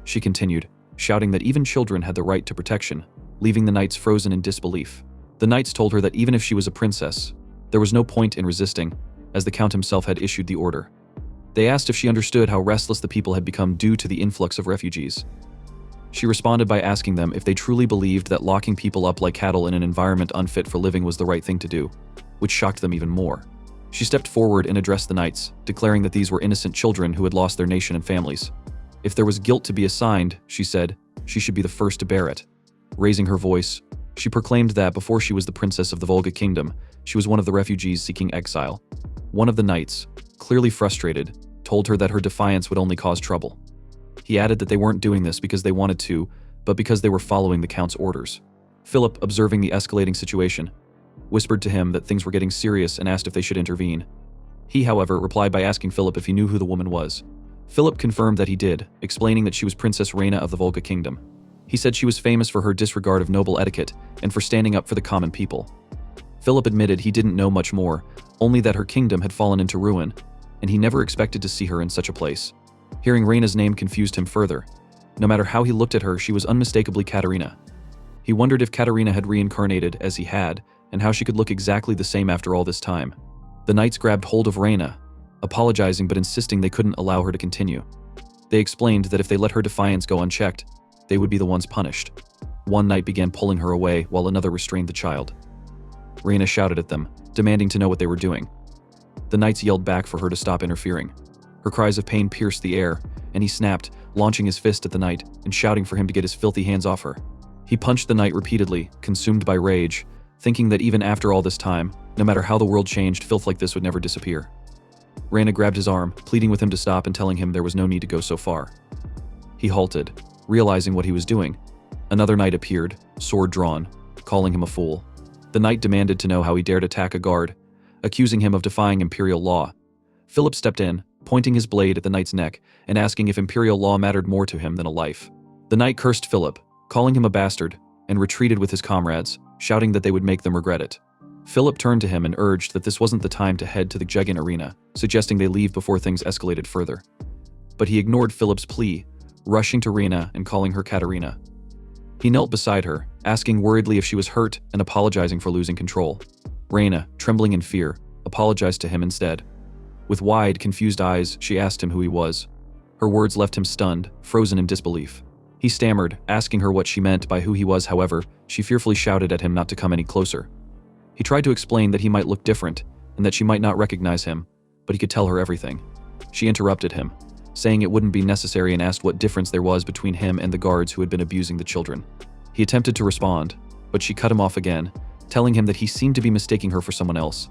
She continued, shouting that even children had the right to protection, leaving the knights frozen in disbelief. The knights told her that even if she was a princess, there was no point in resisting, as the count himself had issued the order. They asked if she understood how restless the people had become due to the influx of refugees. She responded by asking them if they truly believed that locking people up like cattle in an environment unfit for living was the right thing to do, which shocked them even more. She stepped forward and addressed the knights, declaring that these were innocent children who had lost their nation and families. If there was guilt to be assigned, she said, she should be the first to bear it. Raising her voice, she proclaimed that before she was the princess of the Volga kingdom, she was one of the refugees seeking exile. One of the knights, clearly frustrated, told her that her defiance would only cause trouble. He added that they weren't doing this because they wanted to, but because they were following the count's orders. Philip, observing the escalating situation, whispered to him that things were getting serious and asked if they should intervene. He, however, replied by asking Philip if he knew who the woman was. Philip confirmed that he did, explaining that she was Princess Reina of the Volga Kingdom. He said she was famous for her disregard of noble etiquette and for standing up for the common people. Philip admitted he didn't know much more, only that her kingdom had fallen into ruin, and he never expected to see her in such a place. Hearing Reina's name confused him further. No matter how he looked at her, she was unmistakably Katerina. He wondered if Katerina had reincarnated, as he had, and how she could look exactly the same after all this time. The knights grabbed hold of Reina, apologizing but insisting they couldn't allow her to continue. They explained that if they let her defiance go unchecked, they would be the ones punished. One knight began pulling her away while another restrained the child. Reina shouted at them, demanding to know what they were doing. The knights yelled back for her to stop interfering. Her cries of pain pierced the air, and he snapped, launching his fist at the knight and shouting for him to get his filthy hands off her. He punched the knight repeatedly, consumed by rage, thinking that even after all this time, no matter how the world changed, filth like this would never disappear. Reina grabbed his arm, pleading with him to stop and telling him there was no need to go so far. He halted, realizing what he was doing. Another knight appeared, sword drawn, calling him a fool. The knight demanded to know how he dared attack a guard, accusing him of defying imperial law. Philip stepped in, pointing his blade at the knight's neck and asking if imperial law mattered more to him than a life. The knight cursed Philip, calling him a bastard, and retreated with his comrades, shouting that they would make them regret it. Philip turned to him and urged that this wasn't the time to head to the gigant arena, suggesting they leave before things escalated further. But he ignored Philip's plea, rushing to Reina and calling her Katarina. He knelt beside her, asking worriedly if she was hurt and apologizing for losing control. Reina, trembling in fear, apologized to him instead. With wide, confused eyes, she asked him who he was. Her words left him stunned, frozen in disbelief. He stammered, asking her what she meant by who he was. However, she fearfully shouted at him not to come any closer. He tried to explain that he might look different and that she might not recognize him, but he could tell her everything. She interrupted him, saying it wouldn't be necessary, and asked what difference there was between him and the guards who had been abusing the children. He attempted to respond, but she cut him off again, telling him that he seemed to be mistaking her for someone else.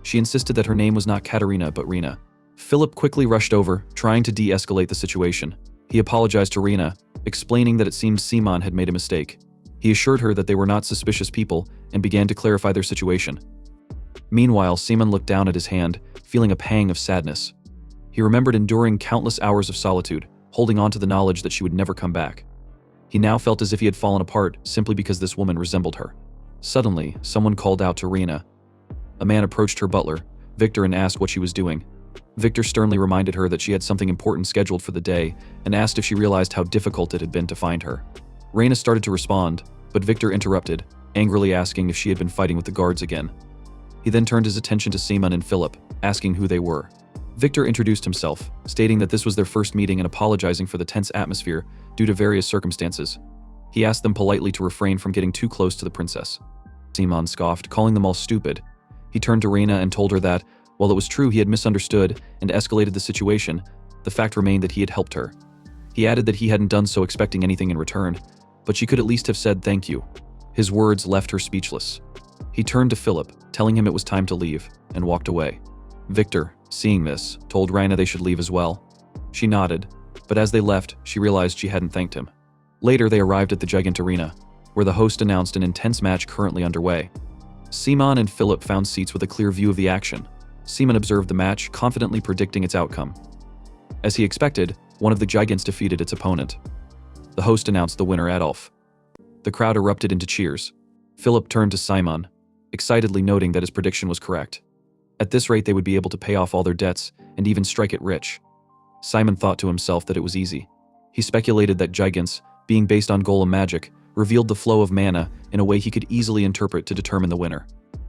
She insisted that her name was not Katarina but Reina. Philip quickly rushed over, trying to de-escalate the situation. He apologized to Reina, explaining that it seemed Simon had made a mistake. He assured her that they were not suspicious people and began to clarify their situation. Meanwhile, Simon looked down at his hand, feeling a pang of sadness. He remembered enduring countless hours of solitude, holding on to the knowledge that she would never come back. He now felt as if he had fallen apart simply because this woman resembled her. Suddenly, someone called out to Reina. A man approached her butler, Victor, and asked what she was doing. Victor sternly reminded her that she had something important scheduled for the day and asked if she realized how difficult it had been to find her. Reina started to respond, but Victor interrupted, angrily asking if she had been fighting with the guards again. He then turned his attention to Simon and Philip, asking who they were. Victor introduced himself, stating that this was their first meeting and apologizing for the tense atmosphere due to various circumstances. He asked them politely to refrain from getting too close to the princess. Simon scoffed, calling them all stupid. He turned to Reina and told her that, while it was true he had misunderstood and escalated the situation, the fact remained that he had helped her. He added that he hadn't done so expecting anything in return, but she could at least have said thank you. His words left her speechless. He turned to Philip, telling him it was time to leave, and walked away. Victor, seeing this, told Reina they should leave as well. She nodded, but as they left, she realized she hadn't thanked him. Later, they arrived at the gigant arena, where the host announced an intense match currently underway. Simon and Philip found seats with a clear view of the action. Simon observed the match, confidently predicting its outcome. As he expected, one of the gigants defeated its opponent. The host announced the winner, Adolf. The crowd erupted into cheers. Philip turned to Simon, excitedly noting that his prediction was correct. At this rate, they would be able to pay off all their debts and even strike it rich. Simon thought to himself that it was easy. He speculated that gigants, being based on golem magic, revealed the flow of mana in a way he could easily interpret to determine the winner.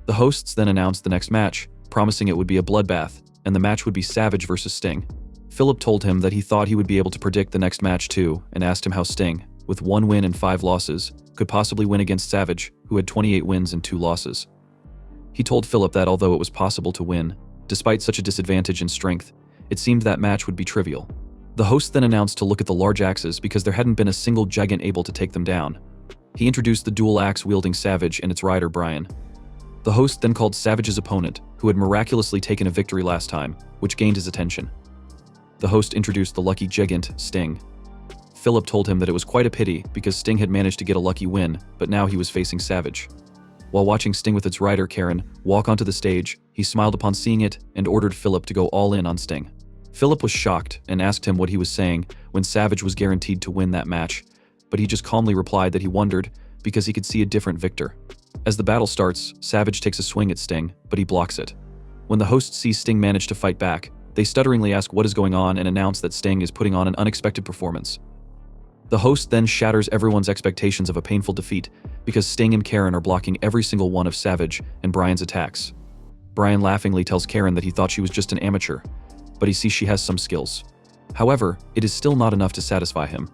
The hosts then announced the next match, promising it would be a bloodbath, and the match would be Savage versus Sting. Philip told him that he thought he would be able to predict the next match too, and asked him how Sting, with 1 win and 5 losses, could possibly win against Savage, who had 28 wins and 2 losses. He told Philip that although it was possible to win, despite such a disadvantage in strength, it seemed that match would be trivial. The host then announced to look at the large axes because there hadn't been a single gigant able to take them down. He introduced the dual axe-wielding Savage and its rider Brian. The host then called Savage's opponent, who had miraculously taken a victory last time, which gained his attention. The host introduced the lucky gigant, Sting. Philip told him that it was quite a pity because Sting had managed to get a lucky win, but now he was facing Savage. While watching Sting with its rider Karen walk onto the stage, he smiled upon seeing it and ordered Philip to go all in on Sting. Philip was shocked and asked him what he was saying when Savage was guaranteed to win that match, but he just calmly replied that he wondered because he could see a different victor. As the battle starts, Savage takes a swing at Sting, but he blocks it. When the hosts see Sting manage to fight back, they stutteringly ask what is going on and announce that Sting is putting on an unexpected performance. The host then shatters everyone's expectations of a painful defeat because Sting and Karen are blocking every single one of Savage and Brian's attacks. Brian laughingly tells Karen that he thought she was just an amateur, but he sees she has some skills. However, it is still not enough to satisfy him.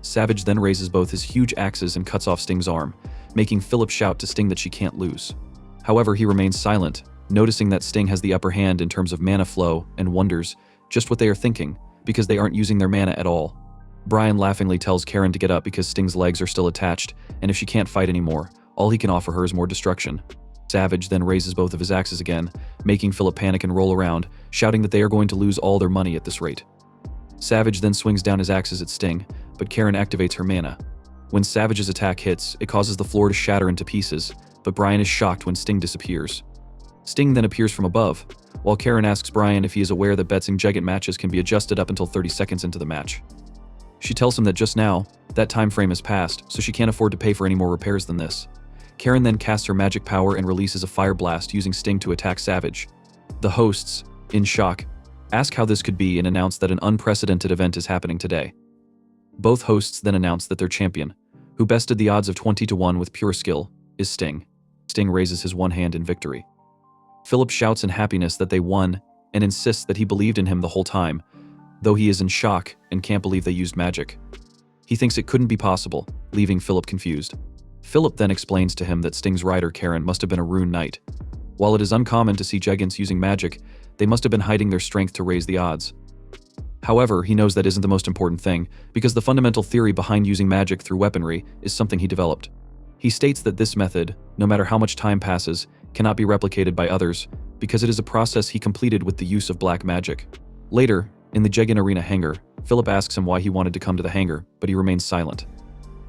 Savage then raises both his huge axes and cuts off Sting's arm, making Philip shout to Sting that she can't lose. However, he remains silent, noticing that Sting has the upper hand in terms of mana flow and wonders just what they are thinking because they aren't using their mana at all. Brian laughingly tells Karen to get up because Sting's legs are still attached, and if she can't fight anymore, all he can offer her is more destruction. Savage then raises both of his axes again, making Philip panic and roll around, shouting that they are going to lose all their money at this rate. Savage then swings down his axes at Sting, but Karen activates her mana. When Savage's attack hits, it causes the floor to shatter into pieces, but Brian is shocked when Sting disappears. Sting then appears from above, while Karen asks Brian if he is aware that bets in Gigant matches can be adjusted up until 30 seconds into the match. She tells him that just now, that time frame has passed, so she can't afford to pay for any more repairs than this. Karen then casts her magic power and releases a fire blast using Sting to attack Savage. The hosts, in shock, ask how this could be and announce that an unprecedented event is happening today. Both hosts then announce that their champion, who bested the odds of 20-1 with pure skill, is Sting. Sting raises his one hand in victory. Philip shouts in happiness that they won and insists that he believed in him the whole time, though he is in shock and can't believe they used magic. He thinks it couldn't be possible, leaving Philip confused. Philip then explains to him that Sting's rider Karen must have been a rune knight. While it is uncommon to see Gigants using magic, they must have been hiding their strength to raise the odds. However, he knows that isn't the most important thing, because the fundamental theory behind using magic through weaponry is something he developed. He states that this method, no matter how much time passes, cannot be replicated by others, because it is a process he completed with the use of black magic. Later, in the Gigant Arena hangar, Philip asks him why he wanted to come to the hangar, but he remains silent.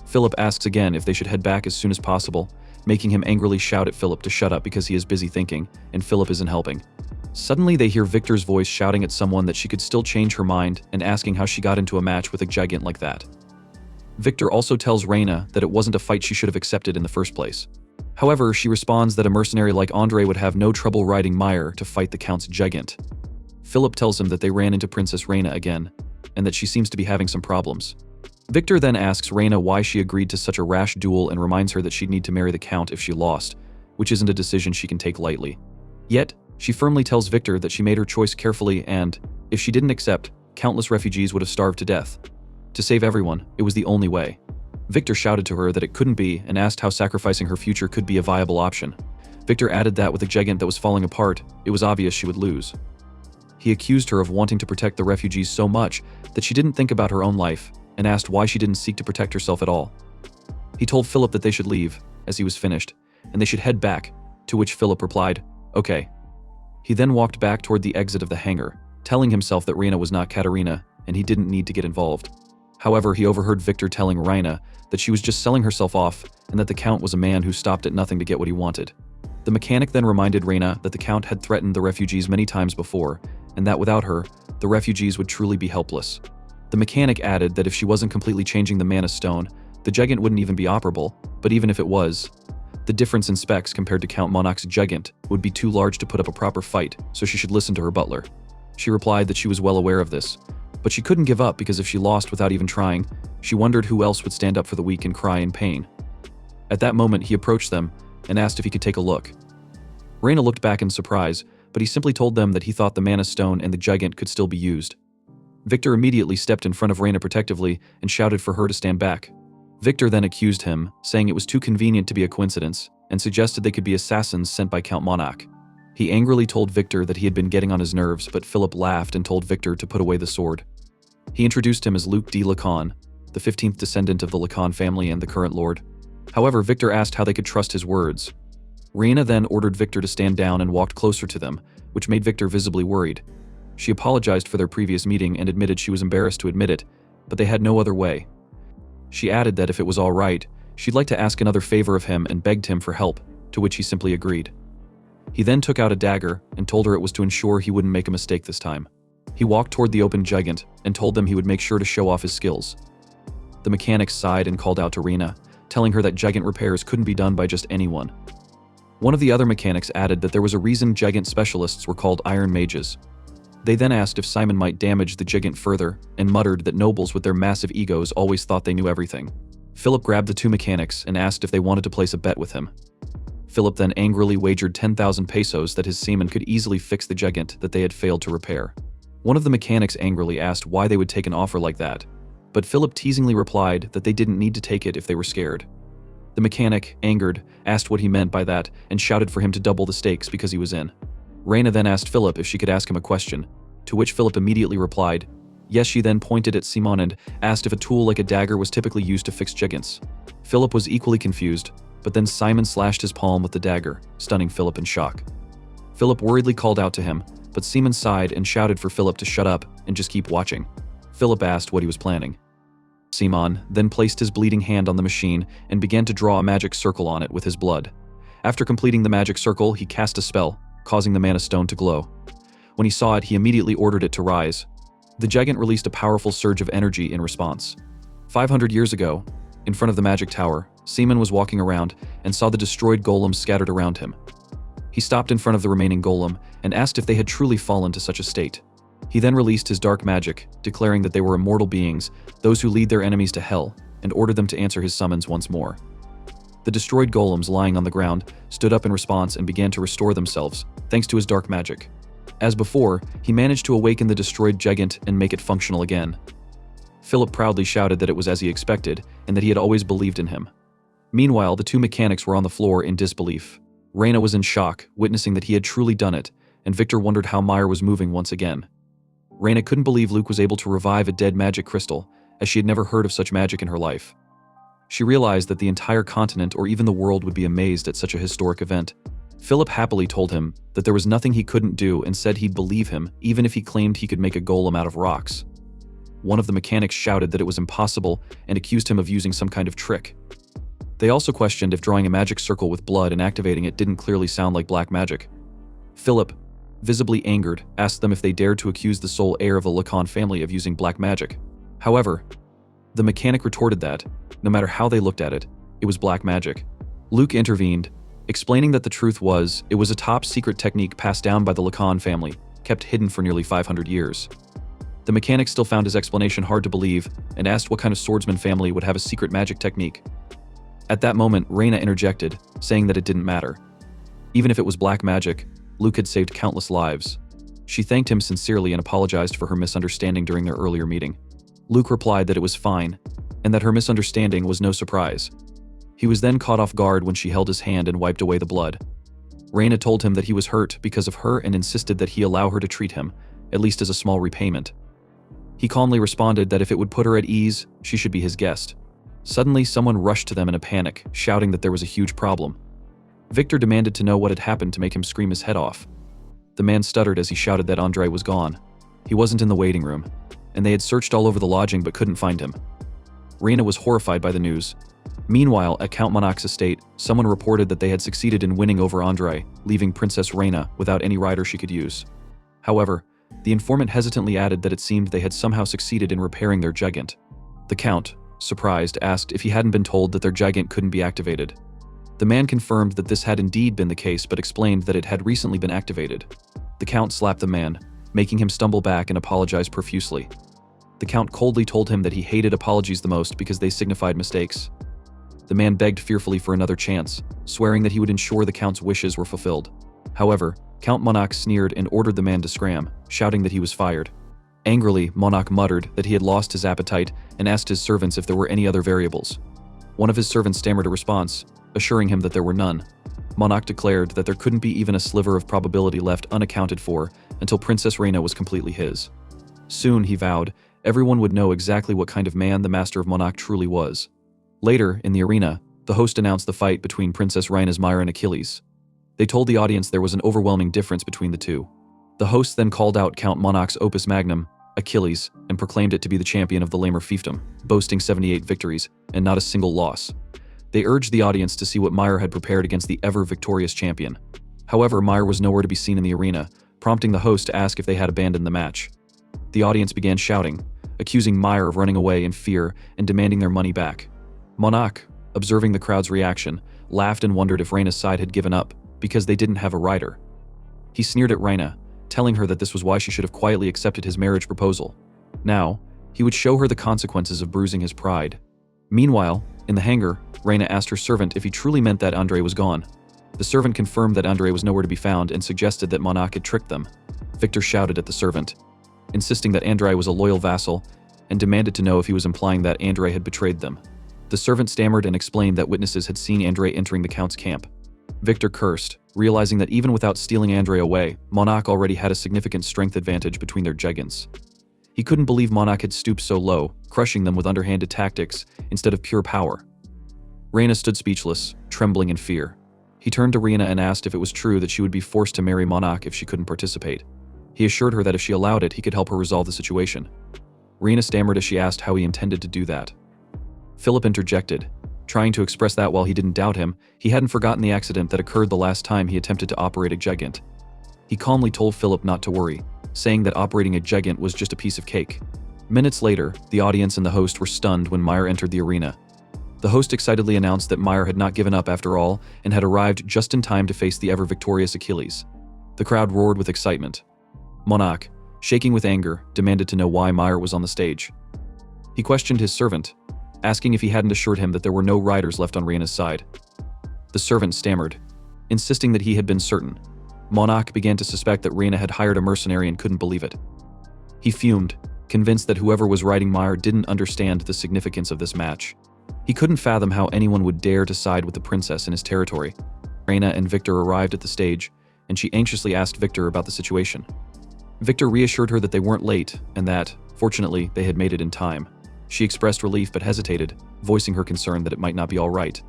Philip asks again if they should head back as soon as possible, making him angrily shout at Philip to shut up because he is busy thinking, and Philip isn't helping. Suddenly they hear Victor's voice shouting at someone that she could still change her mind and asking how she got into a match with a Gigant like that. Victor also tells Reyna that it wasn't a fight she should have accepted in the first place. However, she responds that a mercenary like Andre would have no trouble riding Meyer to fight the Count's Gigant. Philip tells him that they ran into Princess Reyna again, and that she seems to be having some problems. Victor then asks Reyna why she agreed to such a rash duel and reminds her that she'd need to marry the Count if she lost, which isn't a decision she can take lightly. Yet, she firmly tells Victor that she made her choice carefully and, if she didn't accept, countless refugees would have starved to death. To save everyone, it was the only way. Victor shouted to her that it couldn't be and asked how sacrificing her future could be a viable option. Victor added that with a Gigant that was falling apart, it was obvious she would lose. He accused her of wanting to protect the refugees so much that she didn't think about her own life, and asked why she didn't seek to protect herself at all. He told Philip that they should leave, as he was finished, and they should head back, to which Philip replied, "Okay." He then walked back toward the exit of the hangar, telling himself that Reyna was not Katarina, and he didn't need to get involved. However, he overheard Victor telling Reyna that she was just selling herself off, and that the Count was a man who stopped at nothing to get what he wanted. The mechanic then reminded Reyna that the Count had threatened the refugees many times before, and that without her, the refugees would truly be helpless. The mechanic added that if she wasn't completely changing the mana stone, the Gigant wouldn't even be operable, but even if it was, the difference in specs compared to Count Monarch's Gigant would be too large to put up a proper fight, so she should listen to her butler. She replied that she was well aware of this, but she couldn't give up because if she lost without even trying, she wondered who else would stand up for the weak and cry in pain. At that moment, he approached them and asked if he could take a look. Reyna looked back in surprise, but he simply told them that he thought the mana stone and the Gigant could still be used. Victor immediately stepped in front of Reyna protectively and shouted for her to stand back. Victor then accused him, saying it was too convenient to be a coincidence, and suggested they could be assassins sent by Count Monarch. He angrily told Victor that he had been getting on his nerves, but Philip laughed and told Victor to put away the sword. He introduced him as Luke D. Lacan, the 15th descendant of the Lacan family and the current lord. However, Victor asked how they could trust his words. Reyna then ordered Victor to stand down and walked closer to them, which made Victor visibly worried. She apologized for their previous meeting and admitted she was embarrassed to admit it, but they had no other way. She added that if it was all right, she'd like to ask another favor of him and begged him for help, to which he simply agreed. He then took out a dagger and told her it was to ensure he wouldn't make a mistake this time. He walked toward the open Gigant and told them he would make sure to show off his skills. The mechanic sighed and called out to Reyna, telling her that Gigant repairs couldn't be done by just anyone. One of the other mechanics added that there was a reason Gigant specialists were called Iron Mages. They then asked if Simon might damage the Gigant further, and muttered that nobles with their massive egos always thought they knew everything. Philip grabbed the two mechanics and asked if they wanted to place a bet with him. Philip then angrily wagered 10,000 pesos that his seamen could easily fix the Gigant that they had failed to repair. One of the mechanics angrily asked why they would take an offer like that, but Philip teasingly replied that they didn't need to take it if they were scared. The mechanic, angered, asked what he meant by that and shouted for him to double the stakes because he was in. Reyna then asked Philip if she could ask him a question, to which Philip immediately replied, yes. She then pointed at Simon and asked if a tool like a dagger was typically used to fix Gigants. Philip was equally confused, but then Simon slashed his palm with the dagger, stunning Philip in shock. Philip worriedly called out to him, but Simon sighed and shouted for Philip to shut up and just keep watching. Philip asked what he was planning. Simon then placed his bleeding hand on the machine and began to draw a magic circle on it with his blood. After completing the magic circle, he cast a spell, causing the mana stone to glow. When he saw it, he immediately ordered it to rise. The gigant released a powerful surge of energy in response. 500 years ago, in front of the magic tower, Simon was walking around and saw the destroyed golems scattered around him. He stopped in front of the remaining golem and asked if they had truly fallen to such a state. He then released his dark magic, declaring that they were immortal beings, those who lead their enemies to hell, and ordered them to answer his summons once more. The destroyed golems lying on the ground stood up in response and began to restore themselves, thanks to his dark magic. As before, he managed to awaken the destroyed gigant and make it functional again. Philip proudly shouted that it was as he expected, and that he had always believed in him. Meanwhile, the two mechanics were on the floor in disbelief. Reyna was in shock, witnessing that he had truly done it, and Victor wondered how Meyer was moving once again. Reyna couldn't believe Luke was able to revive a dead magic crystal, as she had never heard of such magic in her life. She realized that the entire continent or even the world would be amazed at such a historic event. Philip happily told him that there was nothing he couldn't do and said he'd believe him even if he claimed he could make a golem out of rocks. One of the mechanics shouted that it was impossible and accused him of using some kind of trick. They also questioned if drawing a magic circle with blood and activating it didn't clearly sound like black magic. Philip, visibly angered, asked them if they dared to accuse the sole heir of the Lacan family of using black magic. However, the mechanic retorted that, no matter how they looked at it, it was black magic. Luke intervened, explaining that the truth was, it was a top-secret technique passed down by the Lacan family, kept hidden for nearly 500 years. The mechanic still found his explanation hard to believe and asked what kind of swordsman family would have a secret magic technique. At that moment, Reyna interjected, saying that it didn't matter. Even if it was black magic, Luke had saved countless lives. She thanked him sincerely and apologized for her misunderstanding during their earlier meeting. Luke replied that it was fine, and that her misunderstanding was no surprise. He was then caught off guard when she held his hand and wiped away the blood. Reyna told him that he was hurt because of her and insisted that he allow her to treat him, at least as a small repayment. He calmly responded that if it would put her at ease, she should be his guest. Suddenly, someone rushed to them in a panic, shouting that there was a huge problem. Victor demanded to know what had happened to make him scream his head off. The man stuttered as he shouted that Andre was gone. He wasn't in the waiting room, and they had searched all over the lodging but couldn't find him. Reyna was horrified by the news. Meanwhile, at Count Monarch's estate, someone reported that they had succeeded in winning over Andre, leaving Princess Reyna without any rider she could use. However, the informant hesitantly added that it seemed they had somehow succeeded in repairing their gigant. The Count, surprised, asked if he hadn't been told that their gigant couldn't be activated. The man confirmed that this had indeed been the case but explained that it had recently been activated. The Count slapped the man, making him stumble back and apologize profusely. The Count coldly told him that he hated apologies the most because they signified mistakes. The man begged fearfully for another chance, swearing that he would ensure the Count's wishes were fulfilled. However, Count Monarch sneered and ordered the man to scram, shouting that he was fired. Angrily, Monarch muttered that he had lost his appetite and asked his servants if there were any other variables. One of his servants stammered a response, assuring him that there were none. Monarch declared that there couldn't be even a sliver of probability left unaccounted for until Princess Reyna was completely his. Soon, he vowed, everyone would know exactly what kind of man the Master of Monarch truly was. Later, in the arena, the host announced the fight between Princess Reyna's Myra and Achilles. They told the audience there was an overwhelming difference between the two. The host then called out Count Monarch's opus magnum, Achilles, and proclaimed it to be the champion of the Lamer fiefdom, boasting 78 victories, and not a single loss. They urged the audience to see what Meyer had prepared against the ever-victorious champion. However, Meyer was nowhere to be seen in the arena, prompting the host to ask if they had abandoned the match. The audience began shouting, accusing Meyer of running away in fear and demanding their money back. Monarch, observing the crowd's reaction, laughed and wondered if Reyna's side had given up, because they didn't have a rider. He sneered at Reyna, telling her that this was why she should have quietly accepted his marriage proposal. Now, he would show her the consequences of bruising his pride. Meanwhile, in the hangar, Reyna asked her servant if he truly meant that Andre was gone. The servant confirmed that Andre was nowhere to be found and suggested that Monarch had tricked them. Victor shouted at the servant, insisting that Andre was a loyal vassal, and demanded to know if he was implying that Andre had betrayed them. The servant stammered and explained that witnesses had seen Andre entering the Count's camp. Victor cursed, realizing that even without stealing Andre away, Monarch already had a significant strength advantage between their gigants. He couldn't believe Monarch had stooped so low, crushing them with underhanded tactics instead of pure power. Reyna stood speechless, trembling in fear. He turned to Reyna and asked if it was true that she would be forced to marry Monarch if she couldn't participate. He assured her that if she allowed it, he could help her resolve the situation. Reyna stammered as she asked how he intended to do that. Philip interjected, trying to express that while he didn't doubt him, he hadn't forgotten the accident that occurred the last time he attempted to operate a gigant. He calmly told Philip not to worry, saying that operating a gigant was just a piece of cake. Minutes later, the audience and the host were stunned when Meyer entered the arena. The host excitedly announced that Meyer had not given up after all and had arrived just in time to face the ever-victorious Achilles. The crowd roared with excitement. Monarch, shaking with anger, demanded to know why Meyer was on the stage. He questioned his servant, asking if he hadn't assured him that there were no riders left on Reyna's side. The servant stammered, insisting that he had been certain. Monarch began to suspect that Reyna had hired a mercenary and couldn't believe it. He fumed, convinced that whoever was riding Meyer didn't understand the significance of this match. He couldn't fathom how anyone would dare to side with the princess in his territory. Reyna and Victor arrived at the stage, and she anxiously asked Victor about the situation. Victor reassured her that they weren't late, and that, fortunately, they had made it in time. She expressed relief but hesitated, voicing her concern that it might not be all right.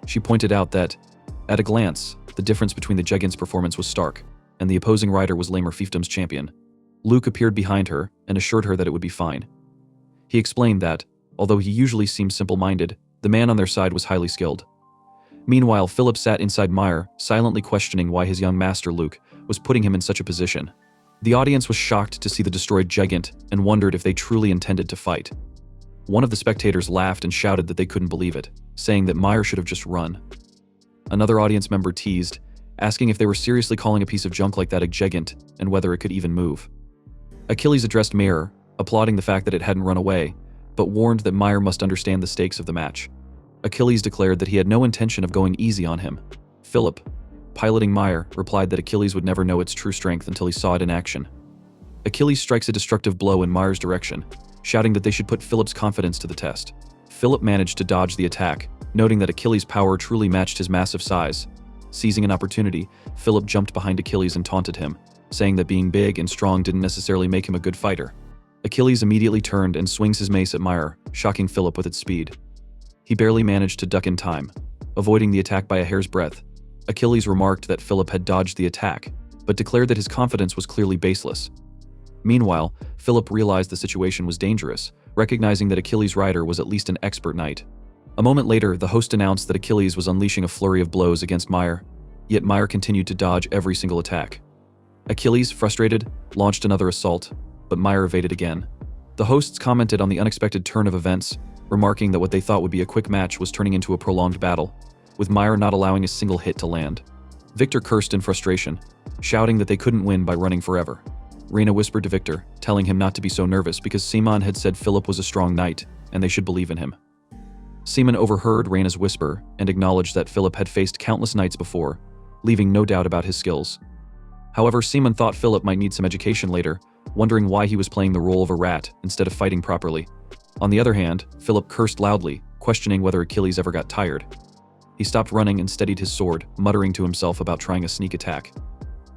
She pointed out that, at a glance, the difference between the gigant's performance was stark, and the opposing rider was Lamer Fiefdom's champion. Luke appeared behind her and assured her that it would be fine. He explained that, although he usually seemed simple-minded, the man on their side was highly skilled. Meanwhile, Philip sat inside Meyer, silently questioning why his young master Luke was putting him in such a position. The audience was shocked to see the destroyed gigant and wondered if they truly intended to fight. One of the spectators laughed and shouted that they couldn't believe it, saying that Meyer should have just run. Another audience member teased, asking if they were seriously calling a piece of junk like that a gigant and whether it could even move. Achilles addressed Meyer, applauding the fact that it hadn't run away, but warned that Meyer must understand the stakes of the match. Achilles declared that he had no intention of going easy on him. Philip, piloting Meyer, replied that Achilles would never know its true strength until he saw it in action. Achilles strikes a destructive blow in Meyer's direction, shouting that they should put Philip's confidence to the test. Philip managed to dodge the attack, noting that Achilles' power truly matched his massive size. Seizing an opportunity, Philip jumped behind Achilles and taunted him, saying that being big and strong didn't necessarily make him a good fighter. Achilles immediately turned and swings his mace at Meyer, shocking Philip with its speed. He barely managed to duck in time, avoiding the attack by a hair's breadth. Achilles remarked that Philip had dodged the attack, but declared that his confidence was clearly baseless. Meanwhile, Philip realized the situation was dangerous, recognizing that Achilles' rider was at least an expert knight. A moment later, the host announced that Achilles was unleashing a flurry of blows against Meyer, yet Meyer continued to dodge every single attack. Achilles, frustrated, launched another assault, but Meyer evaded again. The hosts commented on the unexpected turn of events, remarking that what they thought would be a quick match was turning into a prolonged battle, with Meyer not allowing a single hit to land. Victor cursed in frustration, shouting that they couldn't win by running forever. Reyna whispered to Victor, telling him not to be so nervous because Simon had said Philip was a strong knight, and they should believe in him. Simon overheard Reyna's whisper and acknowledged that Philip had faced countless knights before, leaving no doubt about his skills. However, Simon thought Philip might need some education later, wondering why he was playing the role of a rat instead of fighting properly. On the other hand, Philip cursed loudly, questioning whether Achilles ever got tired. He stopped running and steadied his sword, muttering to himself about trying a sneak attack.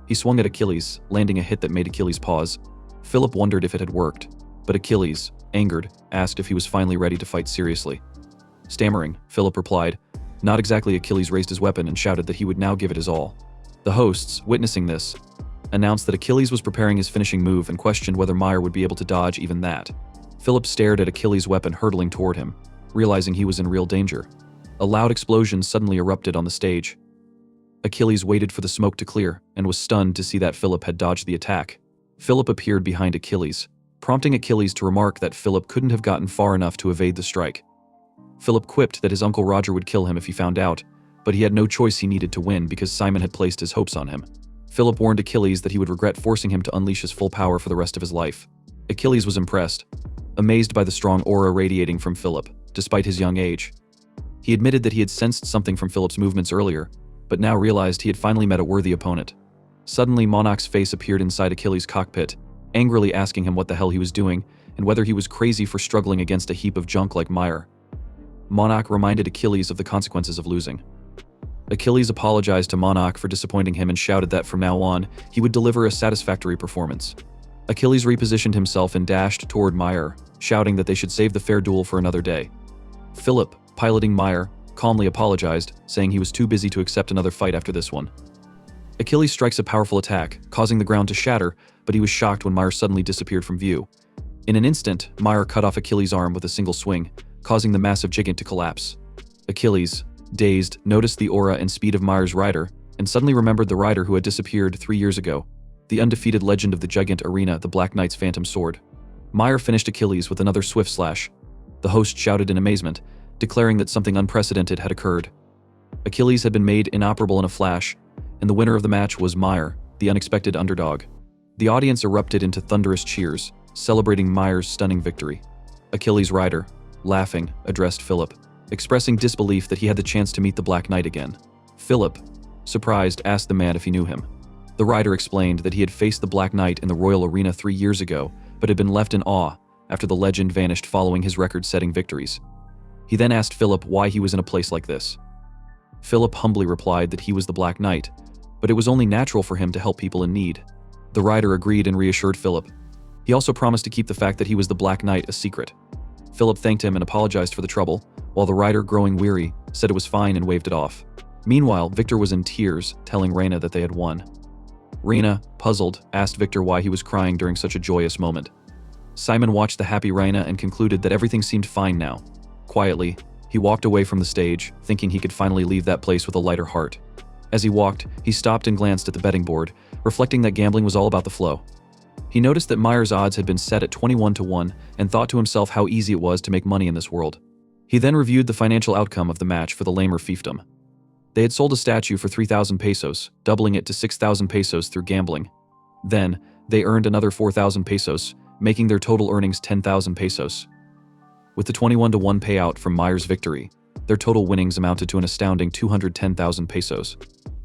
He swung at Achilles, landing a hit that made Achilles pause. Philip wondered if it had worked, but Achilles, angered, asked if he was finally ready to fight seriously. Stammering, Philip replied, not exactly. Achilles raised his weapon and shouted that he would now give it his all. The hosts, witnessing this, announced that Achilles was preparing his finishing move and questioned whether Meyer would be able to dodge even that. Philip stared at Achilles' weapon hurtling toward him, realizing he was in real danger. A loud explosion suddenly erupted on the stage. Achilles waited for the smoke to clear and was stunned to see that Philip had dodged the attack. Philip appeared behind Achilles, prompting Achilles to remark that Philip couldn't have gotten far enough to evade the strike. Philip quipped that his uncle Roger would kill him if he found out, but he had no choice. He needed to win because Simon had placed his hopes on him. Philip warned Achilles that he would regret forcing him to unleash his full power for the rest of his life. Achilles was impressed, amazed by the strong aura radiating from Philip, despite his young age. He admitted that he had sensed something from Philip's movements earlier, but now realized he had finally met a worthy opponent. Suddenly, Monarch's face appeared inside Achilles' cockpit, angrily asking him what the hell he was doing and whether he was crazy for struggling against a heap of junk like Meyer. Monarch reminded Achilles of the consequences of losing. Achilles apologized to Monarch for disappointing him and shouted that from now on, he would deliver a satisfactory performance. Achilles repositioned himself and dashed toward Meyer, shouting that they should save the fair duel for another day. Philip, piloting Meyer, calmly apologized, saying he was too busy to accept another fight after this one. Achilles strikes a powerful attack, causing the ground to shatter, but he was shocked when Meyer suddenly disappeared from view. In an instant, Meyer cut off Achilles' arm with a single swing, causing the massive gigant to collapse. Achilles, dazed, noticed the aura and speed of Meyer's rider, and suddenly remembered the rider who had disappeared 3 years ago, the undefeated legend of the gigant arena, the Black Knight's phantom sword. Meyer finished Achilles with another swift slash. The host shouted in amazement, declaring that something unprecedented had occurred. Achilles had been made inoperable in a flash, and the winner of the match was Meyer, the unexpected underdog. The audience erupted into thunderous cheers, celebrating Meyer's stunning victory. Achilles' rider, laughing, addressed Philip, expressing disbelief that he had the chance to meet the Black Knight again. Philip, surprised, asked the man if he knew him. The rider explained that he had faced the Black Knight in the Royal Arena 3 years ago, but had been left in awe after the legend vanished following his record-setting victories. He then asked Philip why he was in a place like this. Philip humbly replied that he was the Black Knight, but it was only natural for him to help people in need. The rider agreed and reassured Philip. He also promised to keep the fact that he was the Black Knight a secret. Philip thanked him and apologized for the trouble, while the rider, growing weary, said it was fine and waved it off. Meanwhile, Victor was in tears, telling Reina that they had won. Reina, puzzled, asked Victor why he was crying during such a joyous moment. Simon watched the happy Reina and concluded that everything seemed fine now. Quietly, he walked away from the stage, thinking he could finally leave that place with a lighter heart. As he walked, he stopped and glanced at the betting board, reflecting that gambling was all about the flow. He noticed that Meyer's odds had been set at 21-1 and thought to himself how easy it was to make money in this world. He then reviewed the financial outcome of the match for the lamer fiefdom. They had sold a statue for 3,000 pesos, doubling it to 6,000 pesos through gambling. Then, they earned another 4,000 pesos, making their total earnings 10,000 pesos. With the 21-1 payout from Meyer's victory, their total winnings amounted to an astounding 210,000 pesos.